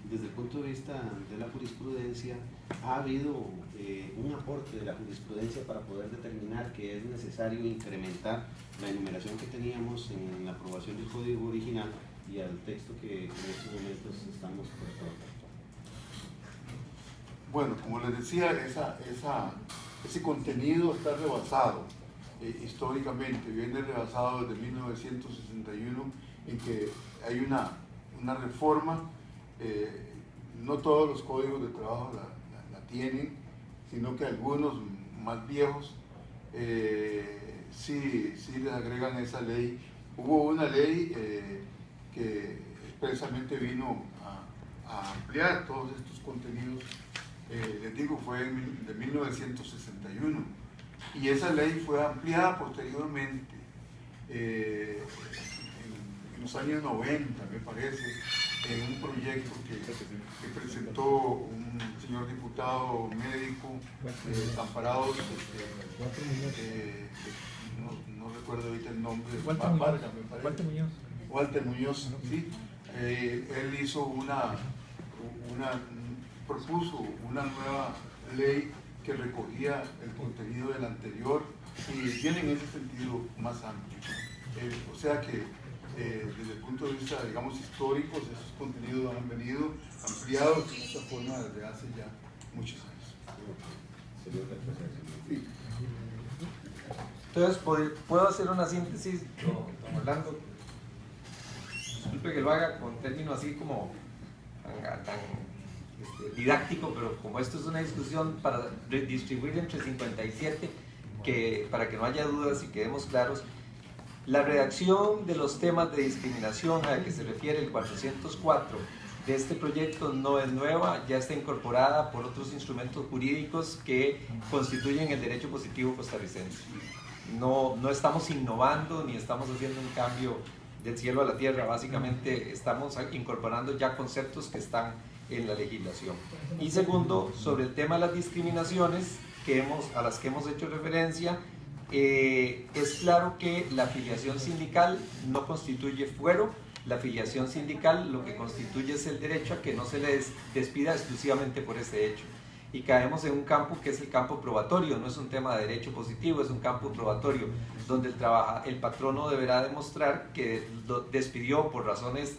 desde el punto de vista de la jurisprudencia, ha habido un aporte de la jurisprudencia para poder determinar que es necesario incrementar la enumeración que teníamos en la aprobación del código original y al texto que en estos momentos estamos por aprobar. Bueno, como les decía, ese contenido está rebasado históricamente, viene rebasado desde 1961, en que hay una reforma. No todos los códigos de trabajo la tienen, sino que algunos más viejos sí les agregan esa ley. Hubo una ley que expresamente vino a ampliar todos estos contenidos. Les digo, fue de 1961, y esa ley fue ampliada posteriormente en los años 90, me parece, en un proyecto que presentó un señor diputado médico, Desamparados, no recuerdo ahorita el nombre, Walter Muñoz, sí. Él hizo propuso una nueva ley que recogía el contenido del anterior y viene en ese sentido más amplio. O sea que desde el punto de vista, digamos, histórico, esos contenidos han venido ampliados de esta forma desde hace ya muchos años. Sí. Entonces, ¿puedo hacer una síntesis, don Orlando? Disculpe que lo haga con términos así como tan didáctico, pero como esto es una discusión para distribuir entre 57, para que no haya dudas y quedemos claros, la redacción de los temas de discriminación a la que se refiere el 404 de este proyecto no es nueva, ya está incorporada por otros instrumentos jurídicos que constituyen el derecho positivo costarricense. No estamos innovando ni estamos haciendo un cambio del cielo a la tierra, básicamente estamos incorporando ya conceptos que están en la legislación. Y segundo, sobre el tema de las discriminaciones a las que hemos hecho referencia, es claro que la afiliación sindical no constituye fuero. La afiliación sindical lo que constituye es el derecho a que no se le despida exclusivamente por ese hecho. Y caemos en un campo que es el campo probatorio, no es un tema de derecho positivo, es un campo probatorio, donde el patrono deberá demostrar que lo despidió por razones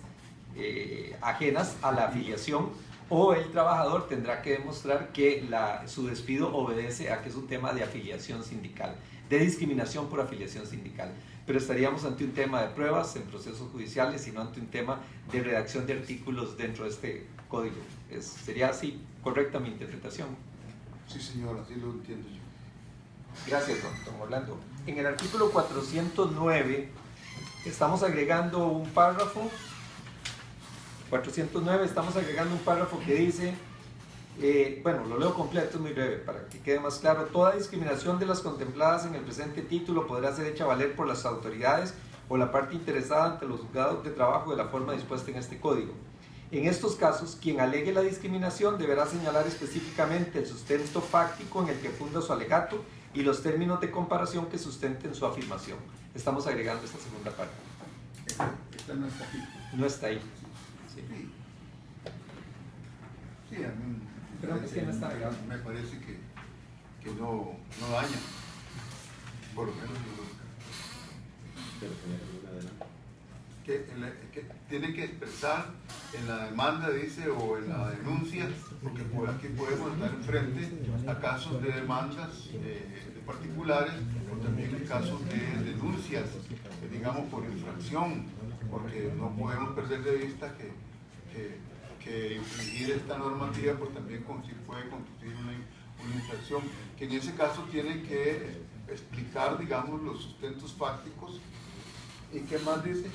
ajenas a la afiliación, o el trabajador tendrá que demostrar que su despido obedece a que es un tema de afiliación sindical, de discriminación por afiliación sindical. Pero estaríamos ante un tema de pruebas en procesos judiciales y no ante un tema de redacción de artículos dentro de este código. ¿Sería así correcta mi interpretación? Sí, señor, así lo entiendo yo. Gracias, don Orlando. En el artículo 409 estamos agregando un párrafo. 409 estamos agregando un párrafo que dice, bueno, lo leo completo, es muy breve para que quede más claro: toda discriminación de las contempladas en el presente título podrá ser hecha valer por las autoridades o la parte interesada ante los juzgados de trabajo de la forma dispuesta en este código. En estos casos, quien alegue la discriminación deberá señalar específicamente el sustento fáctico en el que funda su alegato y los términos de comparación que sustenten su afirmación. Estamos agregando esta segunda parte. Esta no está aquí. No está ahí. Sí. Sí, a mí Creo que sí no está agregado. me parece que no daña. Por lo menos yo Pero que adelante. que tiene que expresar en la demanda, dice, o en la denuncia, porque por aquí podemos estar enfrente a casos de demandas de particulares, o también en casos de denuncias, digamos, por infracción, porque no podemos perder de vista que infringir esta normativa pues también puede constituir una infracción, que en ese caso tiene que explicar, digamos, los sustentos fácticos. ¿Y qué más dice?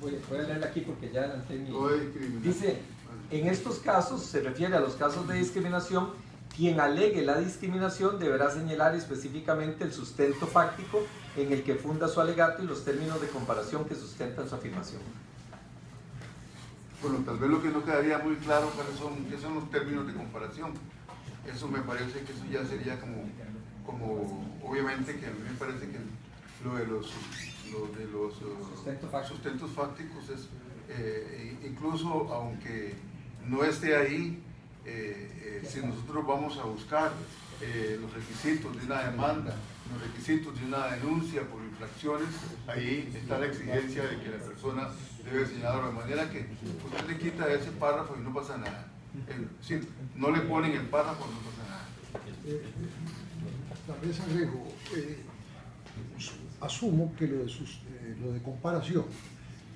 Voy a leerla aquí porque ya adelanté mi... Soy criminal. Dice, en estos casos, se refiere a los casos de discriminación, quien alegue la discriminación deberá señalar específicamente el sustento fáctico en el que funda su alegato y los términos de comparación que sustentan su afirmación. Bueno, tal vez lo que no quedaría muy claro qué son los términos de comparación. Eso me parece que eso ya sería como obviamente que a mí me parece que lo de los sustentos fácticos es, incluso aunque no esté ahí, si nosotros vamos a buscar los requisitos de una demanda, los requisitos de una denuncia por infracciones, ahí está la exigencia de que la persona debe señalarlo, de manera que usted le quita ese párrafo y no pasa nada. Si no le ponen el párrafo, no pasa nada. Tal vez agrego, asumo que lo de comparación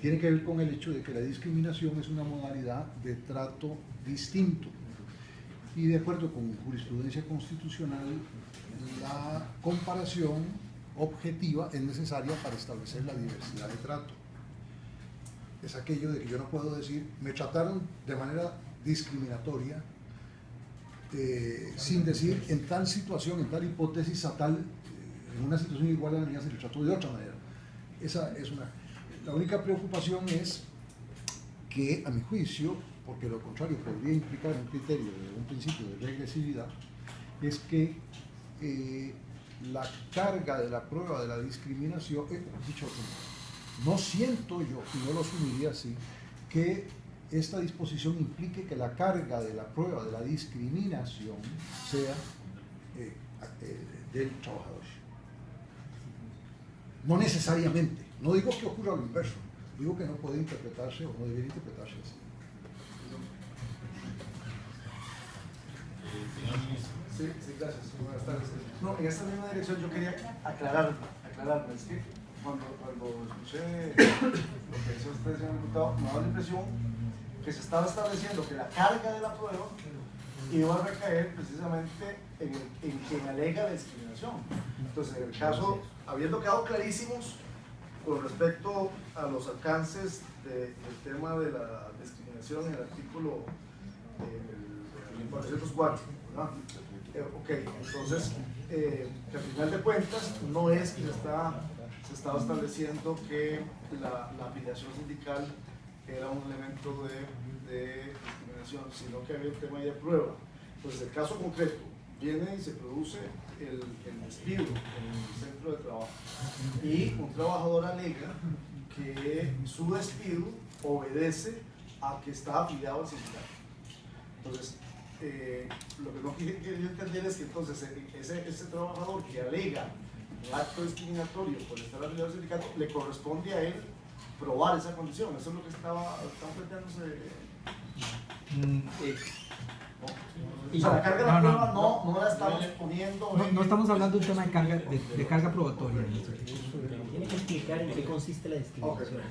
tiene que ver con el hecho de que la discriminación es una modalidad de trato distinto. Y de acuerdo con jurisprudencia constitucional, la comparación objetiva es necesaria para establecer la diversidad de trato. Es aquello de que yo no puedo decir, me trataron de manera discriminatoria, sin decir en tal situación, en tal hipótesis, en una situación igual a la mía se le trató de otra manera. Esa es una. La única preocupación es que, a mi juicio, porque lo contrario podría implicar un criterio de un principio de regresividad, es que la carga de la prueba de la discriminación, dicho otro modo, no siento yo, y no lo asumiría así, que esta disposición implique que la carga de la prueba de la discriminación sea del trabajador. No necesariamente, no digo que ocurra lo inverso, digo que no puede interpretarse o no debería interpretarse así. Sí, gracias. Buenas tardes. No, en esta misma dirección yo quería aclararme. Es que cuando escuché lo que hizo usted, señor diputado, me da la impresión que se estaba estableciendo que la carga de la prueba iba a recaer precisamente en quien alega la discriminación. Entonces, en el caso, habiendo quedado clarísimos con respecto a los alcances del tema de la discriminación en el artículo 404, ¿verdad? Ok, entonces, que al final de cuentas no es que se estaba estableciendo que la afiliación sindical era un elemento de discriminación, sino que había un tema de prueba. Entonces, el caso concreto, viene y se produce el despido en el centro de trabajo y un trabajador alega que su despido obedece a que está afiliado al sindicato. Entonces, lo que no quería entender es que entonces ese trabajador que alega un acto discriminatorio por estar afiliado al sindicato, le corresponde a él probar esa condición. Eso es lo que estaba planteándose. O sea, la carga de la prueba no la estamos poniendo. No estamos hablando de un tema de carga probatoria. Tiene que explicar en qué consiste la discriminación.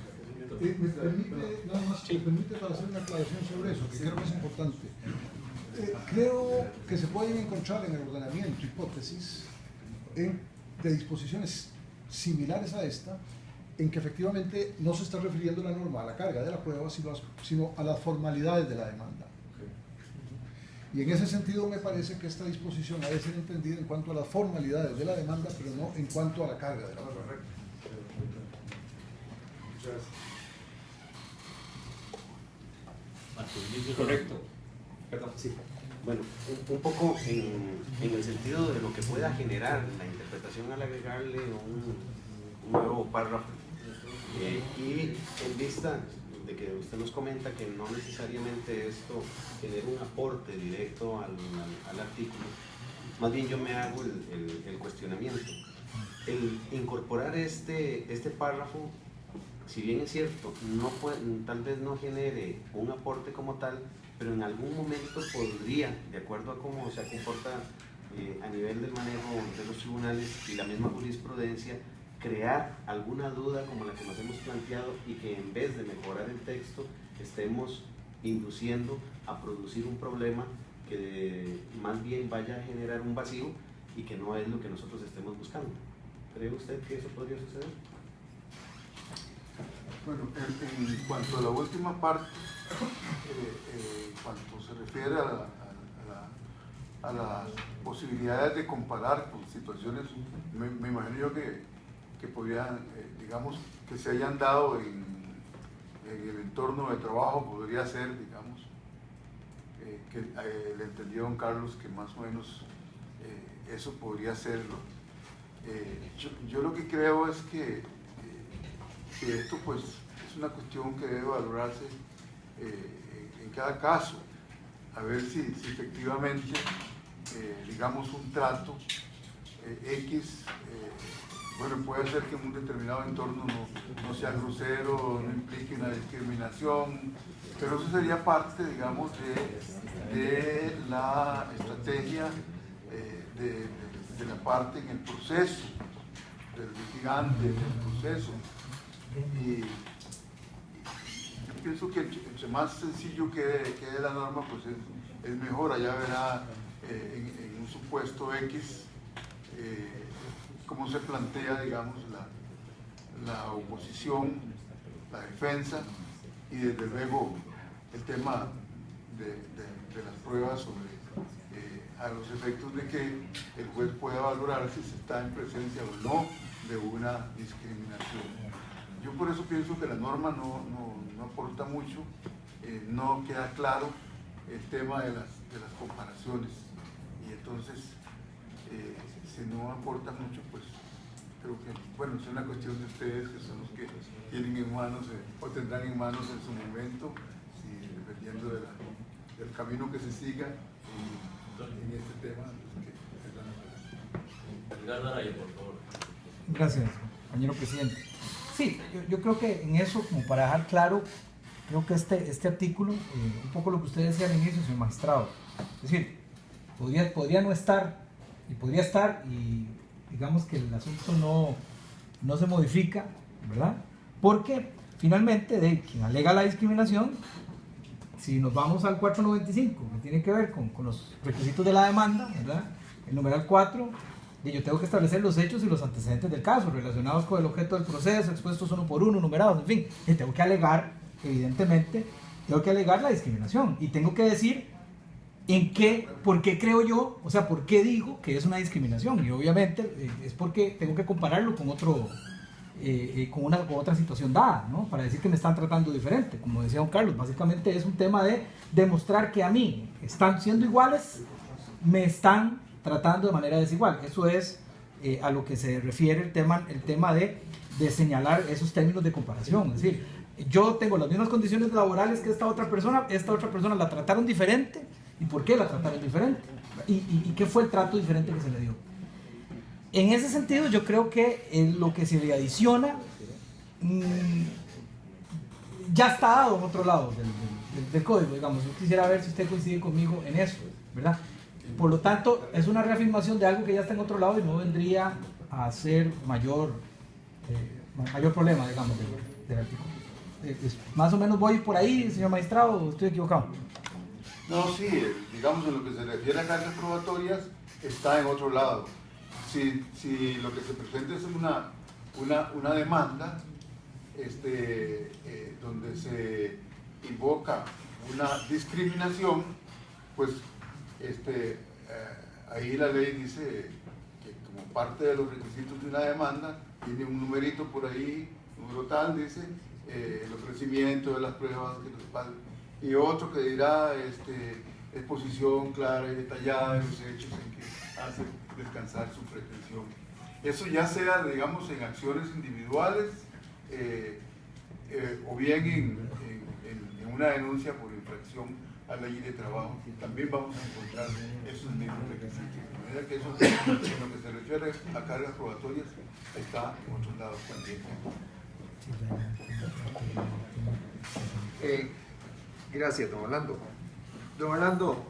Me permite para hacer una aclaración sobre eso, que creo que es importante. Creo que se pueden encontrar en el ordenamiento hipótesis de disposiciones similares a esta, en que efectivamente no se está refiriendo la norma a la carga de la prueba, sino a las formalidades de la demanda. Y en ese sentido me parece que esta disposición ha de ser entendida en cuanto a las formalidades de la demanda, pero no en cuanto a la carga de la prueba. Muchas gracias. Correcto. Perdón, sí. Bueno, un poco en el sentido de lo que pueda generar la interpretación al agregarle un nuevo párrafo. Y en vista de que usted nos comenta que no necesariamente esto genera un aporte directo al artículo, más bien yo me hago el cuestionamiento. El incorporar este párrafo, si bien es cierto, tal vez no genere un aporte como tal, pero en algún momento podría, de acuerdo a cómo se comporta a nivel del manejo de los tribunales y la misma jurisprudencia, crear alguna duda como la que nos hemos planteado y que en vez de mejorar el texto estemos induciendo a producir un problema que más bien vaya a generar un vacío y que no es lo que nosotros estemos buscando. ¿Cree usted que eso podría suceder? Bueno, en cuanto a la última parte, en cuanto se refiere a las posibilidades de comparar con situaciones, me imagino yo que podrían, digamos, que se hayan dado en el entorno de trabajo, podría ser, digamos, que le entendió don Carlos que más o menos eso podría serlo. Yo lo que creo es que esto pues es una cuestión que debe valorarse en cada caso, a ver si efectivamente, digamos, un trato X, bueno, puede ser que en un determinado entorno no sea grosero, no implique una discriminación, pero eso sería parte, digamos, de la estrategia de la parte en el proceso, del litigante, del proceso. Y yo pienso que entre más sencillo quede la norma, pues es mejor. Allá verá en un supuesto X cómo se plantea, digamos, la oposición, la defensa y desde luego el tema de las pruebas sobre a los efectos de que el juez pueda valorar si se está en presencia o no de una discriminación. Yo por eso pienso que la norma no aporta mucho, no queda claro el tema de las comparaciones, y entonces si no aporta mucho, pues creo que, bueno, es una cuestión de ustedes, que son los que tienen en manos o tendrán en manos en su momento, y dependiendo del camino que se siga en este tema, pues, Edgar Araya, por favor. Gracias, compañero presidente. Sí, yo creo que en eso, como para dejar claro, creo que este artículo, un poco lo que usted decía al inicio, señor magistrado, es decir, podría no estar, y podría estar, y digamos que el asunto no se modifica, ¿verdad? Porque finalmente, de quien alega la discriminación, si nos vamos al 495, que tiene que ver con los requisitos de la demanda, ¿verdad? El numeral 4, yo tengo que establecer los hechos y los antecedentes del caso relacionados con el objeto del proceso, expuestos uno por uno, numerados, en fin, y tengo que alegar, evidentemente, la discriminación, y tengo que decir por qué creo yo, o sea, por qué digo que es una discriminación, y obviamente es porque tengo que compararlo con con otra situación dada, ¿no? Para decir que me están tratando diferente. Como decía don Carlos, básicamente es un tema de demostrar que a mí, están siendo iguales, me están tratando de manera desigual. Eso es a lo que se refiere el tema de señalar esos términos de comparación. Es decir, yo tengo las mismas condiciones laborales que esta otra persona la trataron diferente. ¿Y por qué la trataron diferente? ¿Y qué fue el trato diferente que se le dio? En ese sentido, yo creo que lo que se le adiciona ya está dado en otro lado del código, digamos. Yo quisiera ver si usted coincide conmigo en eso, ¿verdad? Por lo tanto, es una reafirmación de algo que ya está en otro lado y no vendría a ser mayor problema, digamos, del artículo. Más o menos voy por ahí, señor magistrado, ¿o estoy equivocado? No, sí, digamos, en lo que se refiere a cargas probatorias, está en otro lado. Si lo que se presenta es una demanda donde se invoca una discriminación, pues ahí la ley dice que como parte de los requisitos de una demanda tiene un numerito por ahí, número tal, dice, el ofrecimiento de las pruebas que respalden, y otro que dirá exposición clara y detallada de los hechos en que hace descansar su pretensión. Eso ya sea, digamos, en acciones individuales o bien en una denuncia por infracción a la ley de trabajo, también vamos a encontrar esos mismos requisitos. De manera que eso, en lo que se refiere a cargas probatorias, está en otros lados también. Gracias, don Orlando. Don Orlando,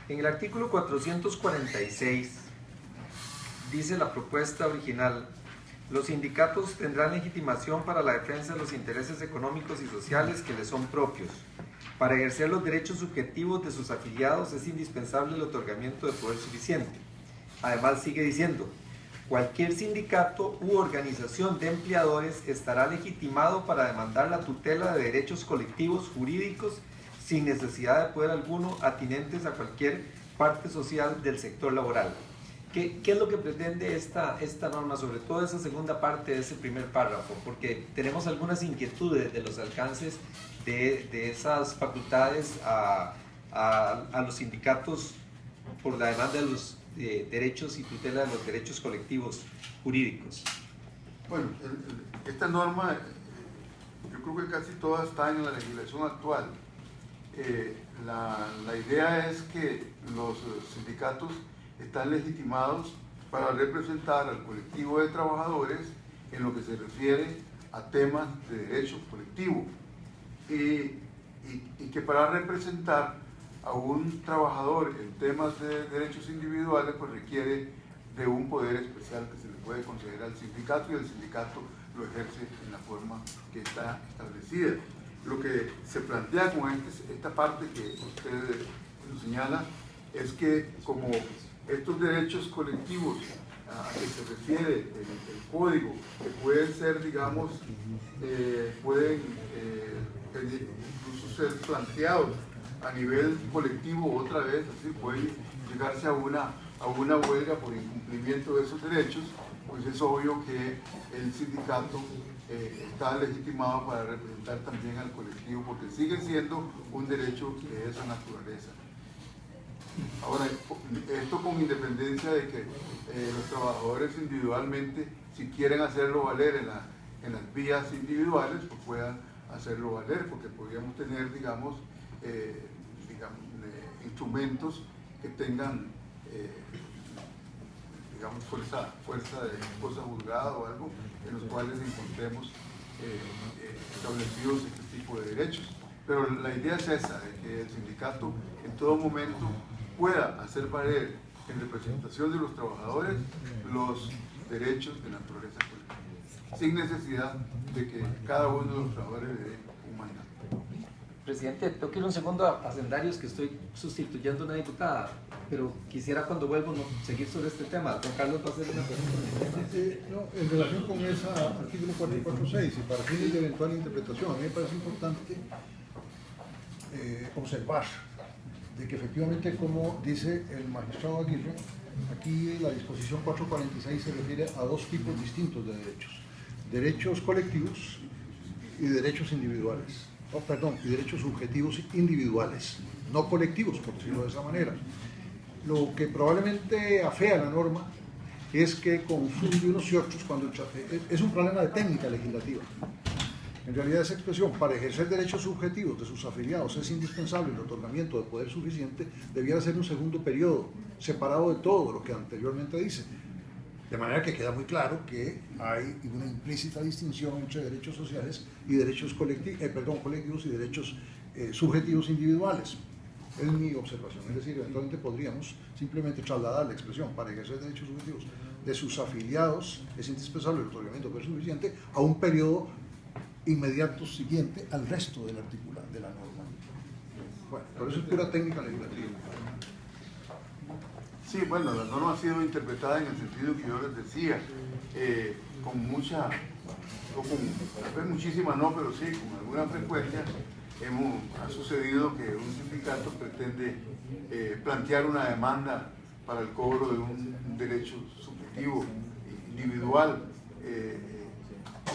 en el artículo 446 dice la propuesta original: los sindicatos tendrán legitimación para la defensa de los intereses económicos y sociales que les son propios. Para ejercer los derechos subjetivos de sus afiliados es indispensable el otorgamiento de poder suficiente. Además sigue diciendo: cualquier sindicato u organización de empleadores estará legitimado para demandar la tutela de derechos colectivos jurídicos sin necesidad de poder alguno atinentes a cualquier parte social del sector laboral. ¿Qué es lo que pretende esta norma, sobre todo esa segunda parte de ese primer párrafo? Porque tenemos algunas inquietudes de los alcances de esas facultades a los sindicatos por la demanda de los derechos y tutela de los derechos colectivos jurídicos. Bueno, esta norma, yo creo que casi todas están en la legislación actual. La idea es que los sindicatos están legitimados para representar al colectivo de trabajadores en lo que se refiere a temas de derecho colectivo, y que para representar a un trabajador en temas de derechos individuales pues requiere de un poder especial que se le puede conceder al sindicato, y el sindicato lo ejerce en la forma que está establecida. Lo que se plantea con esta parte que usted nos señala es que como estos derechos colectivos a que se refiere el código, que pueden ser, digamos, pueden incluso ser planteados a nivel colectivo otra vez, así puede llegarse a una huelga por incumplimiento de esos derechos, pues es obvio que el sindicato está legitimado para representar también al colectivo, porque sigue siendo un derecho de esa naturaleza. Ahora, esto con independencia de que los trabajadores individualmente, si quieren hacerlo valer en las vías individuales, pues puedan hacerlo valer, porque podríamos tener, digamos, instrumentos que tengan, digamos, fuerza de cosa juzgada o algo, en los cuales encontremos establecidos este tipo de derechos. Pero la idea es esa, de que el sindicato en todo momento pueda hacer valer en representación de los trabajadores los derechos de naturaleza colectiva, sin necesidad de que cada uno de los trabajadores le dé un mandato. Presidente, tengo que ir un segundo a Hacendarios, que estoy sustituyendo a una diputada, pero quisiera cuando vuelvo seguir sobre este tema. Don Carlos va a hacer una pregunta. No, en relación con ese artículo 446 y para fines de eventual interpretación, a mí me parece importante observar de que efectivamente, como dice el magistrado Aguirre, aquí la disposición 446 se refiere a dos tipos distintos de derechos: derechos colectivos y derechos individuales. Y derechos subjetivos individuales, no colectivos, por decirlo de esa manera. Lo que probablemente afea la norma es que confunde unos y otros cuando es un problema de técnica legislativa. En realidad esa expresión, para ejercer derechos subjetivos de sus afiliados es indispensable el otorgamiento de poder suficiente, debiera ser un segundo periodo, separado de todo lo que anteriormente dice. De manera que queda muy claro que hay una implícita distinción entre derechos sociales y derechos colectivos y derechos subjetivos individuales. Es mi observación. Es decir, eventualmente podríamos simplemente trasladar la expresión para ejercer derechos subjetivos de sus afiliados, es indispensable el otorgamiento de poder suficiente, a un periodo inmediato siguiente al resto del artículo de la norma. Bueno, pero eso es pura técnica legislativa. Sí, bueno, la norma ha sido interpretada en el sentido que yo les decía, con mucha, o con tal vez muchísima no, pero sí, con alguna frecuencia ha sucedido que un sindicato pretende plantear una demanda para el cobro de un derecho subjetivo individual,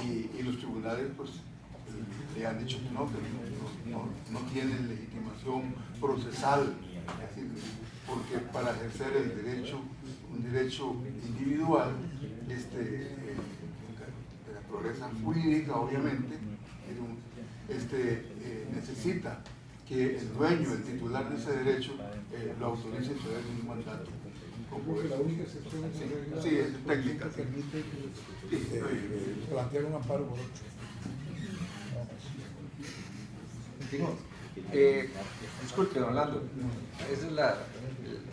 y los tribunales pues le han dicho que no tienen legitimación procesal, es decir, porque para ejercer el derecho, un derecho individual, de la progresa jurídica, obviamente, necesita que el dueño, el titular de ese derecho, lo autorice a través de un mandato. La única excepción es que sí, es técnica. Permite plantear un amparo por otro. Disculpe, don Orlando,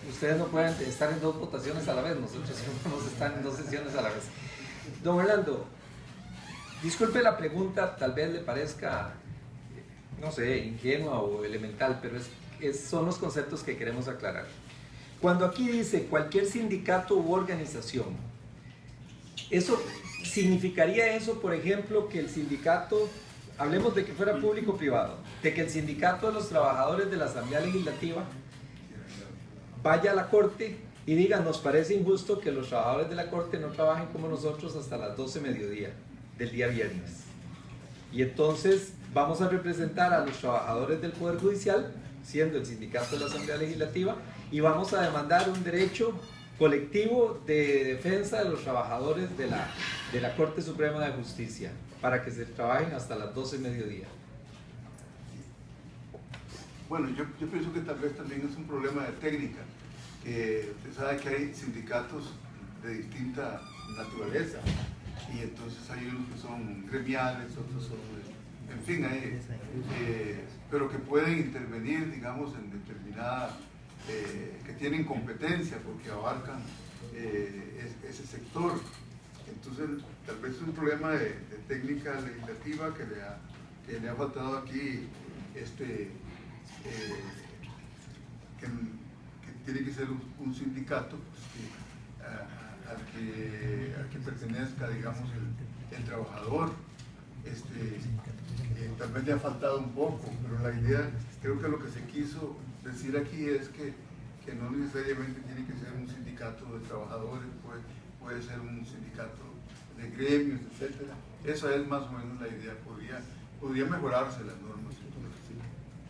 ustedes no pueden estar en dos votaciones a la vez, nosotros vamos a estar en dos sesiones a la vez. Don Orlando, disculpe la pregunta, tal vez le parezca, no sé, ingenua o elemental, pero son los conceptos que queremos aclarar. Cuando aquí dice cualquier sindicato u organización, eso significaría eso, por ejemplo, que el sindicato, hablemos de que fuera público o privado, de que el sindicato de los trabajadores de la Asamblea Legislativa vaya a la Corte y diga, nos parece injusto que los trabajadores de la Corte no trabajen como nosotros hasta las 12 mediodía del día viernes. Y entonces vamos a representar a los trabajadores del Poder Judicial, siendo el sindicato de la Asamblea Legislativa, y vamos a demandar un derecho colectivo de defensa de los trabajadores de la Corte Suprema de Justicia, para que se trabajen hasta las 12 mediodía. Bueno, yo pienso que tal vez también es un problema de técnica. Usted sabe que hay sindicatos de distinta naturaleza, y entonces hay unos que son gremiales, otros son, en fin, pero que pueden intervenir, digamos, en determinada, que tienen competencia porque abarcan ese sector. Entonces, tal vez es un problema de técnica legislativa que le ha faltado aquí, que tiene que ser un sindicato al que pertenezca, digamos, el trabajador. Tal vez le ha faltado un poco, pero la idea, creo que lo que se quiso decir aquí es que no necesariamente tiene que ser un sindicato de trabajadores, puede ser un sindicato de gremios, etcétera. Esa es más o menos la idea, podría mejorarse las normas.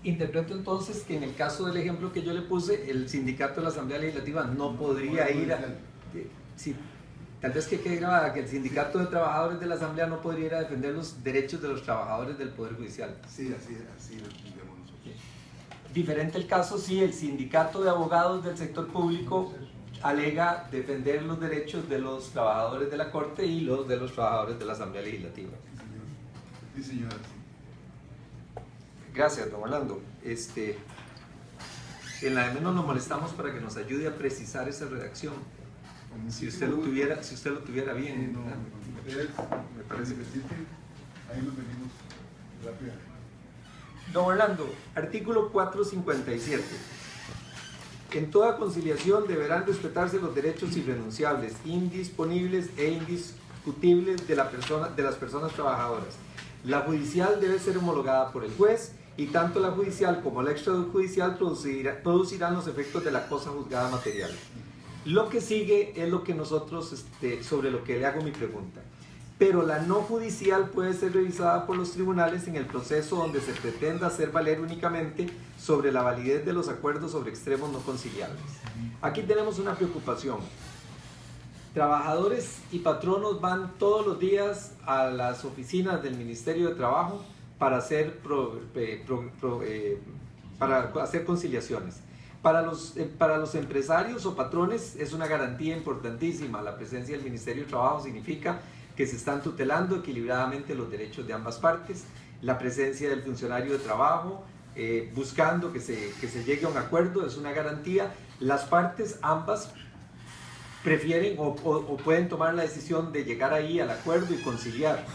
Interpreto entonces que en el caso del ejemplo que yo le puse, el sindicato de la Asamblea Legislativa no podría ir a... Sí, tal vez que quede grabada que el sindicato de trabajadores de la Asamblea no podría ir a defender los derechos de los trabajadores del Poder Judicial. Sí, así lo entendemos nosotros. Diferente el caso si el sindicato de abogados del sector público alega defender los derechos de los trabajadores de la Corte y los de los trabajadores de la Asamblea Legislativa. Sí, señora. Gracias, don Orlando. En la de menos nos molestamos para que nos ayude a precisar esa redacción. Si usted lo tuviera bien. Me parece que sí, ahí nos venimos rápidamente. Don Orlando, artículo 457. En toda conciliación deberán respetarse los derechos irrenunciables, indisponibles e indiscutibles de las personas trabajadoras. La judicial debe ser homologada por el juez, y tanto la judicial como la extrajudicial producirán los efectos de la cosa juzgada material. Lo que sigue es lo que nosotros, sobre lo que le hago mi pregunta. Pero la no judicial puede ser revisada por los tribunales en el proceso donde se pretenda hacer valer únicamente sobre la validez de los acuerdos sobre extremos no conciliables. Aquí tenemos una preocupación. Trabajadores y patronos van todos los días a las oficinas del Ministerio de Trabajo para hacer conciliaciones. Para los empresarios o patrones es una garantía importantísima. La presencia del Ministerio de Trabajo significa que se están tutelando equilibradamente los derechos de ambas partes. La presencia del funcionario de trabajo, buscando que se llegue a un acuerdo, es una garantía. Las partes ambas prefieren o pueden tomar la decisión de llegar ahí al acuerdo y conciliar.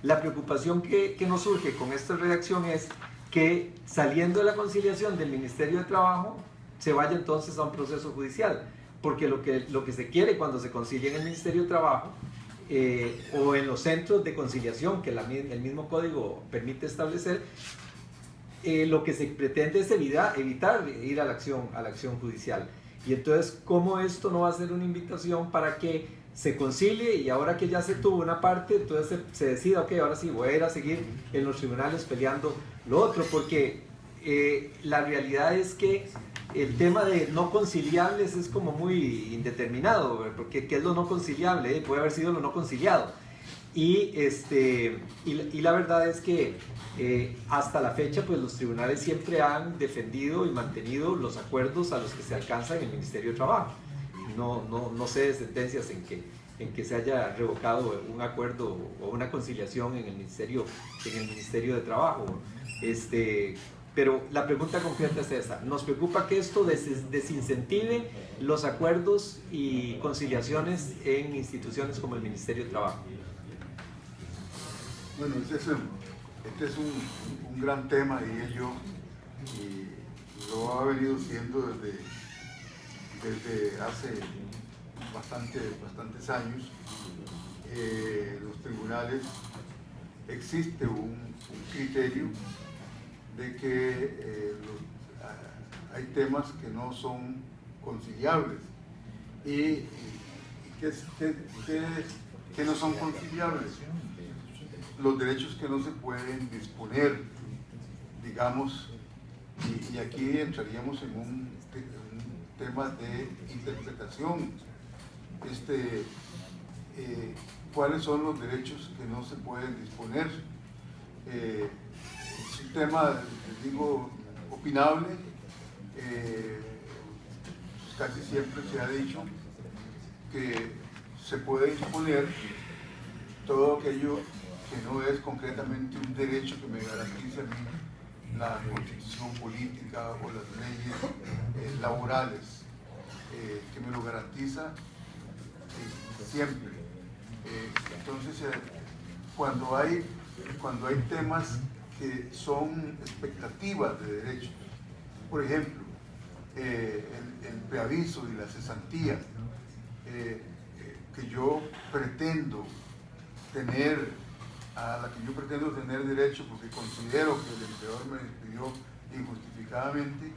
La preocupación que nos surge con esta redacción es que saliendo de la conciliación del Ministerio de Trabajo se vaya entonces a un proceso judicial, porque lo que se quiere cuando se concilia en el Ministerio de Trabajo o en los centros de conciliación que el mismo código permite establecer, lo que se pretende es evitar ir a la acción judicial. Y entonces, ¿cómo esto no va a ser una invitación para que se concilie y ahora que ya se tuvo una parte, entonces se decida, ok, ahora sí voy a ir a seguir en los tribunales peleando lo otro, porque la realidad es que el tema de no conciliables es como muy indeterminado, ¿verdad? Porque ¿qué es lo no conciliable? Puede haber sido lo no conciliado. Y la verdad es que hasta la fecha pues los tribunales siempre han defendido y mantenido los acuerdos a los que se alcanza en el Ministerio de Trabajo. No sé de sentencias en que se haya revocado un acuerdo o una conciliación en el Ministerio de Trabajo. Pero la pregunta concreta es esta: nos preocupa que esto desincentive los acuerdos y conciliaciones en instituciones como el Ministerio de Trabajo. Bueno, este es un gran tema, diría yo, y lo ha venido siendo desde hace bastantes años. Los tribunales existe un criterio de que hay temas que no son conciliables. ¿Y qué no son conciliables? Los derechos que no se pueden disponer, digamos, y aquí entraríamos en un tema de interpretación. ¿Cuáles son los derechos que no se pueden disponer? Es un tema, digo, opinable. Casi siempre se ha dicho que se puede disponer todo aquello que no es concretamente un derecho que me garantice a mí la constitución política o las leyes laborales, que me lo garantiza siempre. Entonces, cuando hay temas que son expectativas de derechos, por ejemplo, el preaviso y la cesantía, que yo pretendo tener, a la que yo pretendo tener derecho porque considero que el empleador me despidió injustificadamente,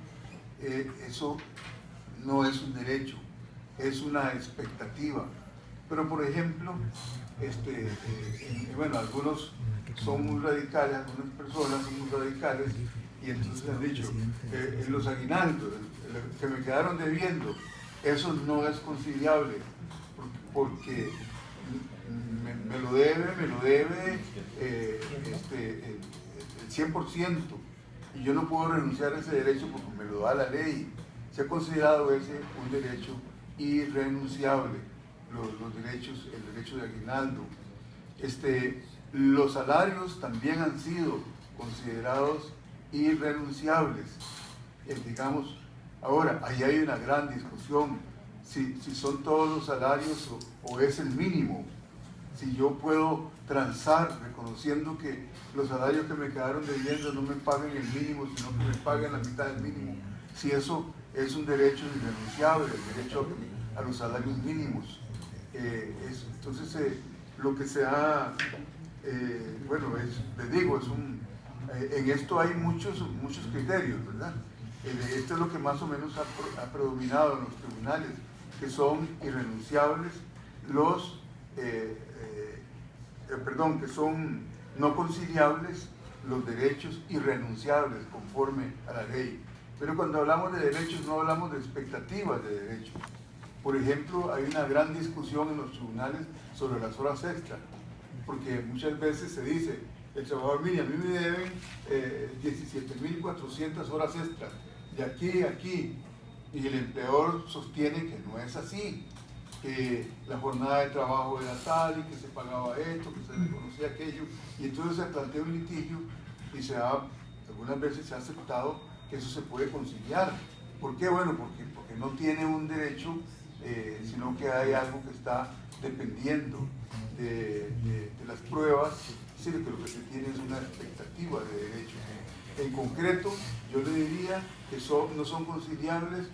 eso no es un derecho, es una expectativa. Pero, por ejemplo, bueno, algunos son muy radicales, algunas personas son muy radicales, y entonces han dicho, los aguinaldos que me quedaron debiendo, eso no es conciliable, porque me lo debe el 100%, y yo no puedo renunciar a ese derecho porque me lo da la ley. Se ha considerado ese un derecho irrenunciable, el derecho de aguinaldo. Los salarios también han sido considerados irrenunciables, digamos. Ahora, ahí hay una gran discusión, si son todos los salarios o es el mínimo. Si yo puedo transar reconociendo que los salarios que me quedaron debiendo no me paguen el mínimo, sino que me paguen la mitad del mínimo, si eso es un derecho irrenunciable, el derecho a los salarios mínimos. Entonces, lo que se ha, bueno, les digo, en esto hay muchos criterios, ¿verdad? Esto es lo que más o menos ha predominado en los tribunales, que son irrenunciables que son no conciliables los derechos irrenunciables conforme a la ley. Pero cuando hablamos de derechos no hablamos de expectativas de derechos. Por ejemplo, hay una gran discusión en los tribunales sobre las horas extras, porque muchas veces se dice, el trabajador, mire, a mí me deben 17.400 horas extras, de aquí a aquí, y el empleador sostiene que no es así, que la jornada de trabajo era tal y que se pagaba esto, que se reconocía aquello, y entonces se plantea un litigio y algunas veces se ha aceptado que eso se puede conciliar. ¿Por qué? Bueno, porque no tiene un derecho, sino que hay algo que está dependiendo de las pruebas, es decir, que lo que se tiene es una expectativa de derecho. En concreto, yo le diría que no son conciliables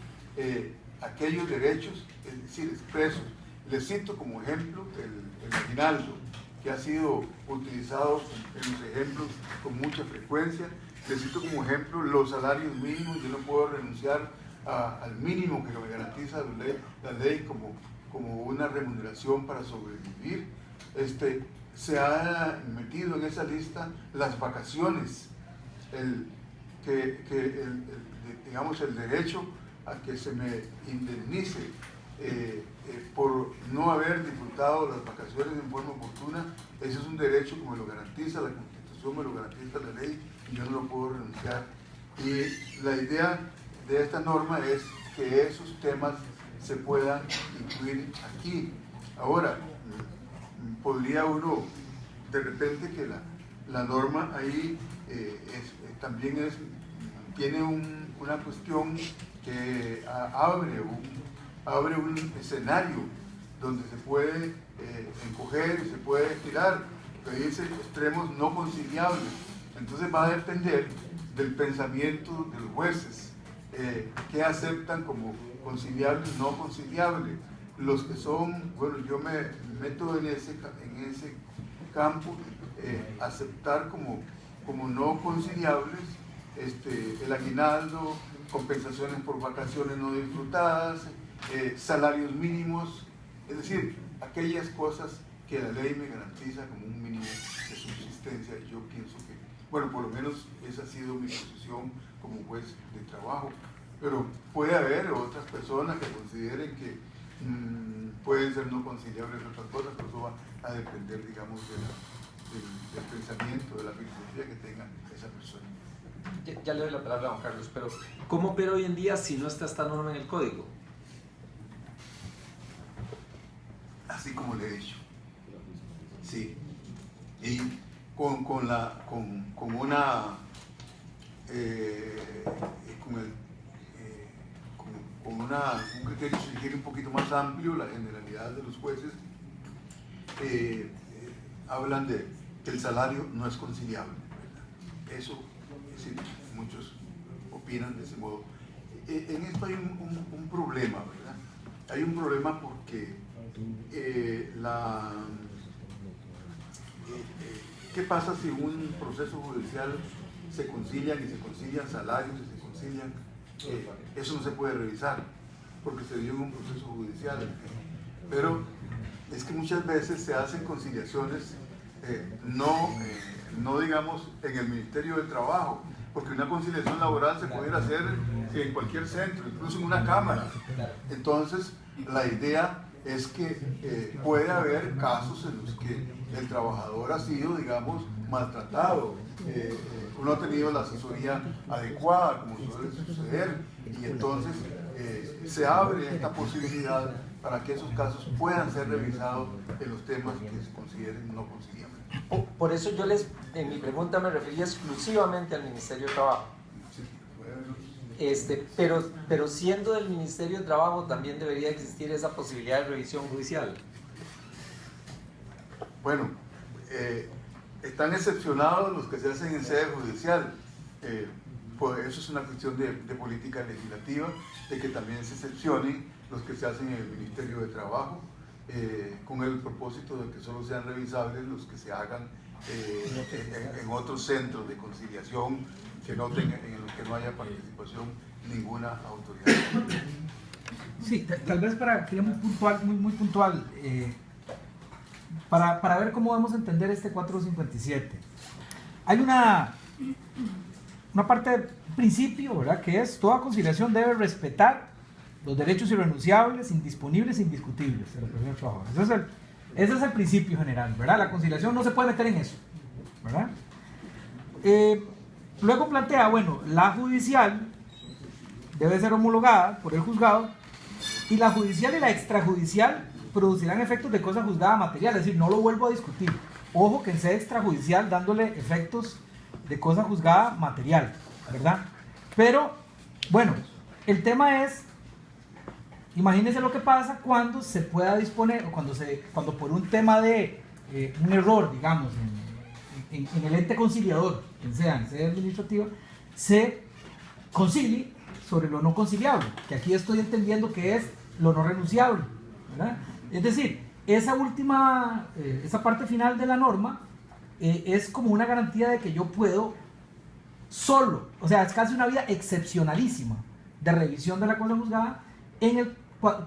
aquellos derechos, es decir, expresos. Les cito como ejemplo el aguinaldo, que ha sido utilizado en los ejemplos con mucha frecuencia. Les cito como ejemplo los salarios mínimos. Yo no puedo renunciar al mínimo que me garantiza la ley como como una remuneración para sobrevivir. Se ha metido en esa lista las vacaciones, digamos, el derecho a que se me indemnice por no haber disfrutado las vacaciones en forma oportuna. Ese es un derecho que me lo garantiza la Constitución, me lo garantiza la ley, y yo no lo puedo renunciar. Y la idea de esta norma es que esos temas se puedan incluir aquí. Ahora, podría uno, de repente, que la norma ahí también tiene una cuestión que abre un escenario donde se puede encoger y se puede estirar, que dice extremos no conciliables. Entonces va a depender del pensamiento de los jueces, que aceptan como conciliables y no conciliables. Los que son, bueno, yo me meto en ese campo, aceptar como no conciliables el aguinaldo, compensaciones por vacaciones no disfrutadas, salarios mínimos, es decir, aquellas cosas que la ley me garantiza como un mínimo de subsistencia. Yo pienso que, bueno, por lo menos esa ha sido mi posición como juez de trabajo, pero puede haber otras personas que consideren que pueden ser no conciliables otras cosas, pero eso va a depender, digamos, del pensamiento, de la filosofía que tenga esa persona. Ya le doy la palabra a Juan Carlos, pero ¿cómo opera hoy en día si no está esta norma en el código? Así como le he dicho. Sí. Y con un criterio, si se quiere, un poquito más amplio, la generalidad de los jueces hablan de que el salario no es conciliable, ¿verdad? Eso, es decir, muchos opinan de ese modo. En esto hay un problema, ¿verdad? Hay un problema porque ¿qué pasa si en un proceso judicial se concilian salarios y se concilian? Eso no se puede revisar porque se dio en un proceso judicial, pero es que muchas veces se hacen conciliaciones no digamos en el Ministerio de Trabajo, porque una conciliación laboral se pudiera hacer en cualquier centro, incluso en una cámara. Entonces la idea es que puede haber casos en los que el trabajador ha sido, digamos, maltratado, no ha tenido la asesoría adecuada, como suele suceder, y entonces se abre esta posibilidad para que esos casos puedan ser revisados en los temas que se consideren no conciliables. Por eso yo en mi pregunta me refería exclusivamente al Ministerio de Trabajo. Pero siendo del Ministerio de Trabajo también debería existir esa posibilidad de revisión judicial. Bueno, están excepcionados los que se hacen en sede judicial. Pues eso es una cuestión de política legislativa, de que también se excepcionen los que se hacen en el Ministerio de Trabajo, con el propósito de que solo sean revisables los que se hagan en otros centros de conciliación en los que no haya participación ninguna autoridad. Sí, tal vez quería muy puntual, para ver cómo vamos a entender este 457. Hay una parte, principio, ¿verdad?, que es: toda conciliación debe respetar los derechos irrenunciables, indisponibles e indiscutibles de la persona trabajadora. Ese es el principio general, ¿verdad? La conciliación no se puede meter en eso, ¿verdad? Luego plantea, bueno, la judicial debe ser homologada por el juzgado, y la judicial y la extrajudicial producirán efectos de cosa juzgada material, es decir, no lo vuelvo a discutir. Ojo que en sede extrajudicial dándole efectos de cosa juzgada material, ¿verdad? Pero, bueno, el tema es, imagínense lo que pasa cuando se pueda disponer, o cuando por un tema de un error, digamos, en el ente conciliador, quien sea, en sede administrativa, se concilie sobre lo no conciliable, que aquí estoy entendiendo que es lo no renunciable, ¿verdad? Es decir, esa parte final de la norma es como una garantía de que yo puedo solo, o sea, es casi una vía excepcionalísima de revisión de la cosa juzgada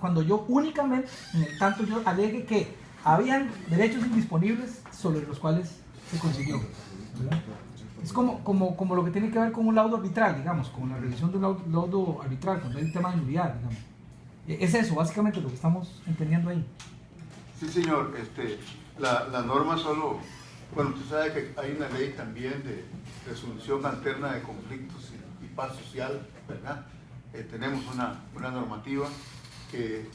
cuando yo únicamente, en el tanto yo alegue que habían derechos indisponibles sobre los cuales se consiguió, ¿verdad? Es como lo que tiene que ver con un laudo arbitral, digamos, con la revisión de un laudo arbitral, cuando hay un tema de nulidad, digamos. Es eso, básicamente, lo que estamos entendiendo ahí. Sí, señor. La norma solo... Bueno, usted sabe que hay una ley también de resolución alterna de conflictos y paz social, ¿verdad? Tenemos una normativa que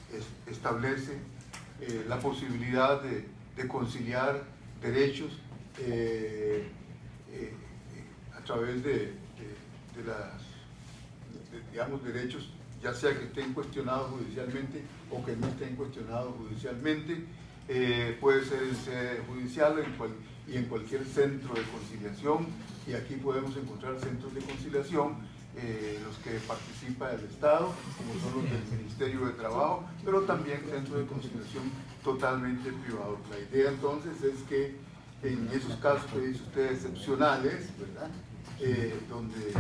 establece la posibilidad de conciliar derechos a través de digamos, derechos, ya sea que estén cuestionados judicialmente o que no estén cuestionados judicialmente. Puede ser en sede judicial y en cualquier centro de conciliación, y aquí podemos encontrar centros de conciliación, los que participa el Estado, como son los del Ministerio de Trabajo, pero también centros de conciliación totalmente privados. La idea entonces es que en esos casos que dice usted excepcionales, ¿verdad? Donde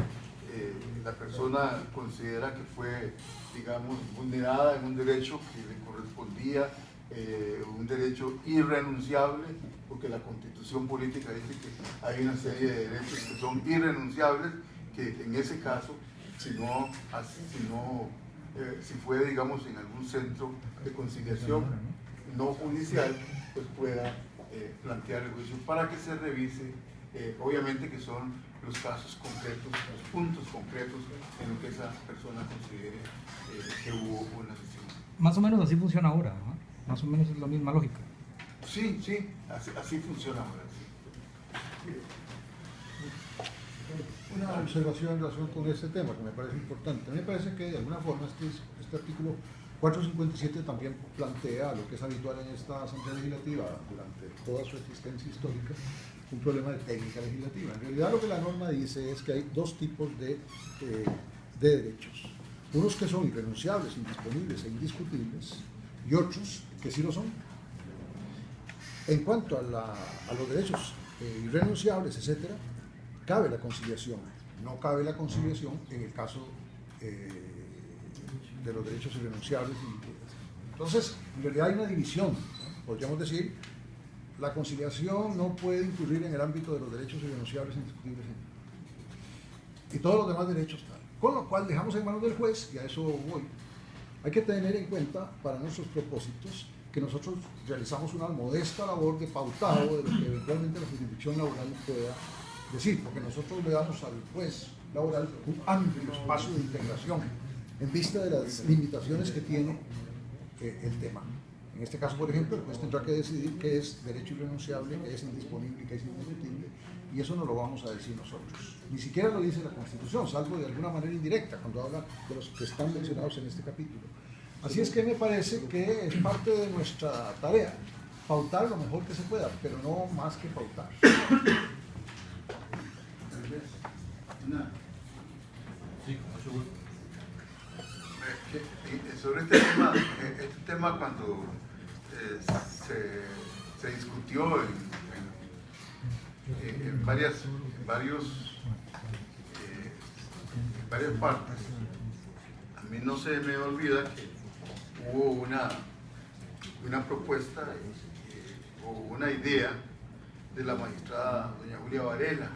la persona considera que fue, digamos, vulnerada en un derecho que le correspondía, un derecho irrenunciable, porque la Constitución política dice que hay una serie de derechos que son irrenunciables, que en ese caso, si fue, digamos, en algún centro de conciliación no judicial, pues pueda plantear el juicio para que se revise, obviamente que son los casos concretos, los puntos concretos en los que esa persona considere que hubo una sesión. Más o menos así funciona ahora, ¿no? Más o menos es la misma lógica. Sí, así funciona ahora. Sí. Una observación en relación con este tema que me parece importante. A mí me parece que de alguna forma este artículo 457 también plantea lo que es habitual en esta Asamblea Legislativa durante toda su existencia histórica, un problema de técnica legislativa. En realidad lo que la norma dice es que hay dos tipos de derechos. Unos que son irrenunciables, indisponibles e indiscutibles, y otros que sí lo son. En cuanto a los derechos irrenunciables, etcétera, cabe la conciliación. No cabe la conciliación en el caso de los derechos irrenunciables. Entonces, en realidad hay una división, ¿no? Podríamos decir, la conciliación no puede incurrir en el ámbito de los derechos irrenunciables e indiscutibles. Y todos los demás derechos tal. Con lo cual dejamos en manos del juez, y a eso voy. Hay que tener en cuenta, para nuestros propósitos, que nosotros realizamos una modesta labor de pautado de lo que eventualmente la jurisdicción laboral pueda decir, porque nosotros le damos al juez laboral un amplio espacio de integración en vista de las limitaciones que tiene el tema. En este caso, por ejemplo, el juez tendrá que decidir qué es derecho irrenunciable, qué es indisponible y qué es indiscutible, y eso no lo vamos a decir nosotros. Ni siquiera lo dice la Constitución, salvo de alguna manera indirecta, cuando habla de los que están mencionados en este capítulo. Así es que me parece que es parte de nuestra tarea, pautar lo mejor que se pueda, pero no más que pautar. Sí, con mucho gusto. Sobre este tema cuando se discutió en varias partes, a mí no se me olvida que hubo una propuesta o una idea de la magistrada doña Julia Varela,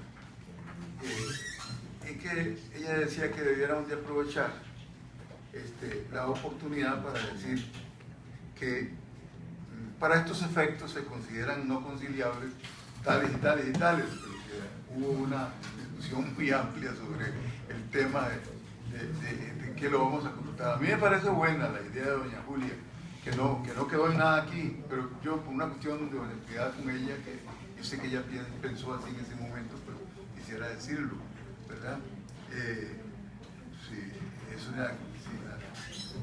en que ella decía que debiéramos de aprovechar la oportunidad para decir que para estos efectos se consideran no conciliables tales y tales y tales. Hubo una discusión muy amplia sobre el tema de qué lo vamos a computar. A mí me parece buena la idea de doña Julia, que no quedó en nada aquí, pero yo por una cuestión de honestidad con ella, que yo sé que ella pensó así en ese momento, pero quisiera decirlo, ¿verdad?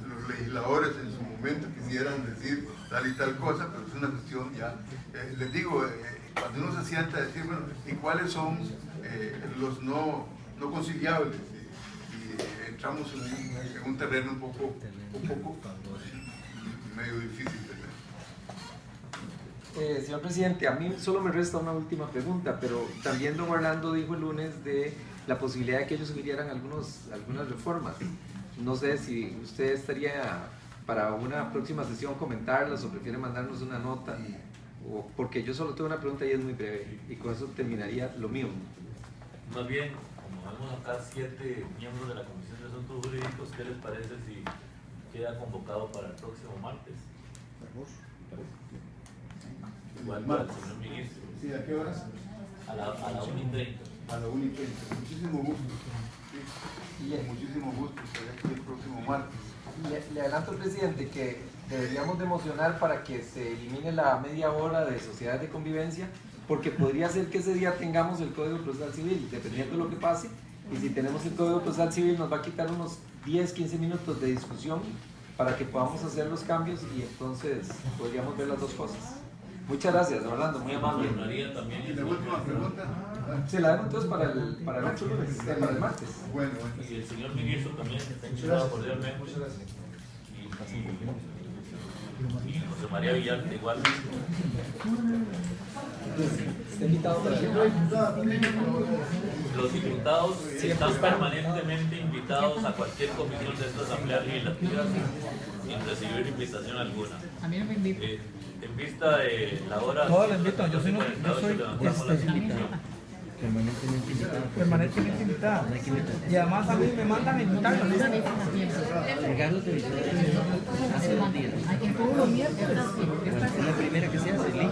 Los legisladores en su momento quisieran decir tal y tal cosa, pero es una cuestión ya, les digo, cuando uno se sienta a decir, bueno, ¿y cuáles son los no conciliables? Y entramos en un terreno un poco medio difícil, ¿verdad? Señor presidente, a mí solo me resta una última pregunta, pero también don Orlando dijo el lunes de la posibilidad de que ellos sugirieran algunas reformas. No sé si usted estaría para una próxima sesión comentarlas o prefieren mandarnos una nota, o porque yo solo tengo una pregunta y es muy breve y con eso terminaría lo mío. Más bien, como vemos acá 7 miembros de la Comisión de Asuntos Jurídicos, ¿qué les parece si queda convocado para el próximo martes? Igual para el señor ministro. Sí, ¿a qué horas? A la 1:30. A la 1:30. Muchísimo gusto. Sí, muchísimo gusto estar aquí el próximo martes. Le adelanto al presidente que deberíamos de mocionar para que se elimine la media hora de sociedades de convivencia, porque podría ser que ese día tengamos el Código Procesal Civil, dependiendo de lo que pase, y si tenemos el Código Procesal Civil nos va a quitar unos 10-15 minutos de discusión para que podamos hacer los cambios y entonces podríamos ver las dos cosas. Muchas gracias, don Orlando, muy amable. Y la última pregunta. Se la dejo entonces para el otro lunes, para el martes. Bueno. Y el señor ministro también está invitado cordialmente. Muchas gracias. Y José María Villalta igual. Está invitado para Los diputados están permanentemente invitados a cualquier comisión de esta Asamblea Legislativa sin recibir invitación alguna. A mí no me invitan. En vista de la hora... No, lo invito, yo soy permanentemente invitada. Y además a mí me mandan a invitar. Carlos te visitó hace 2 días. Aquí todos los miércoles. Es la primera que se hace, Lilla.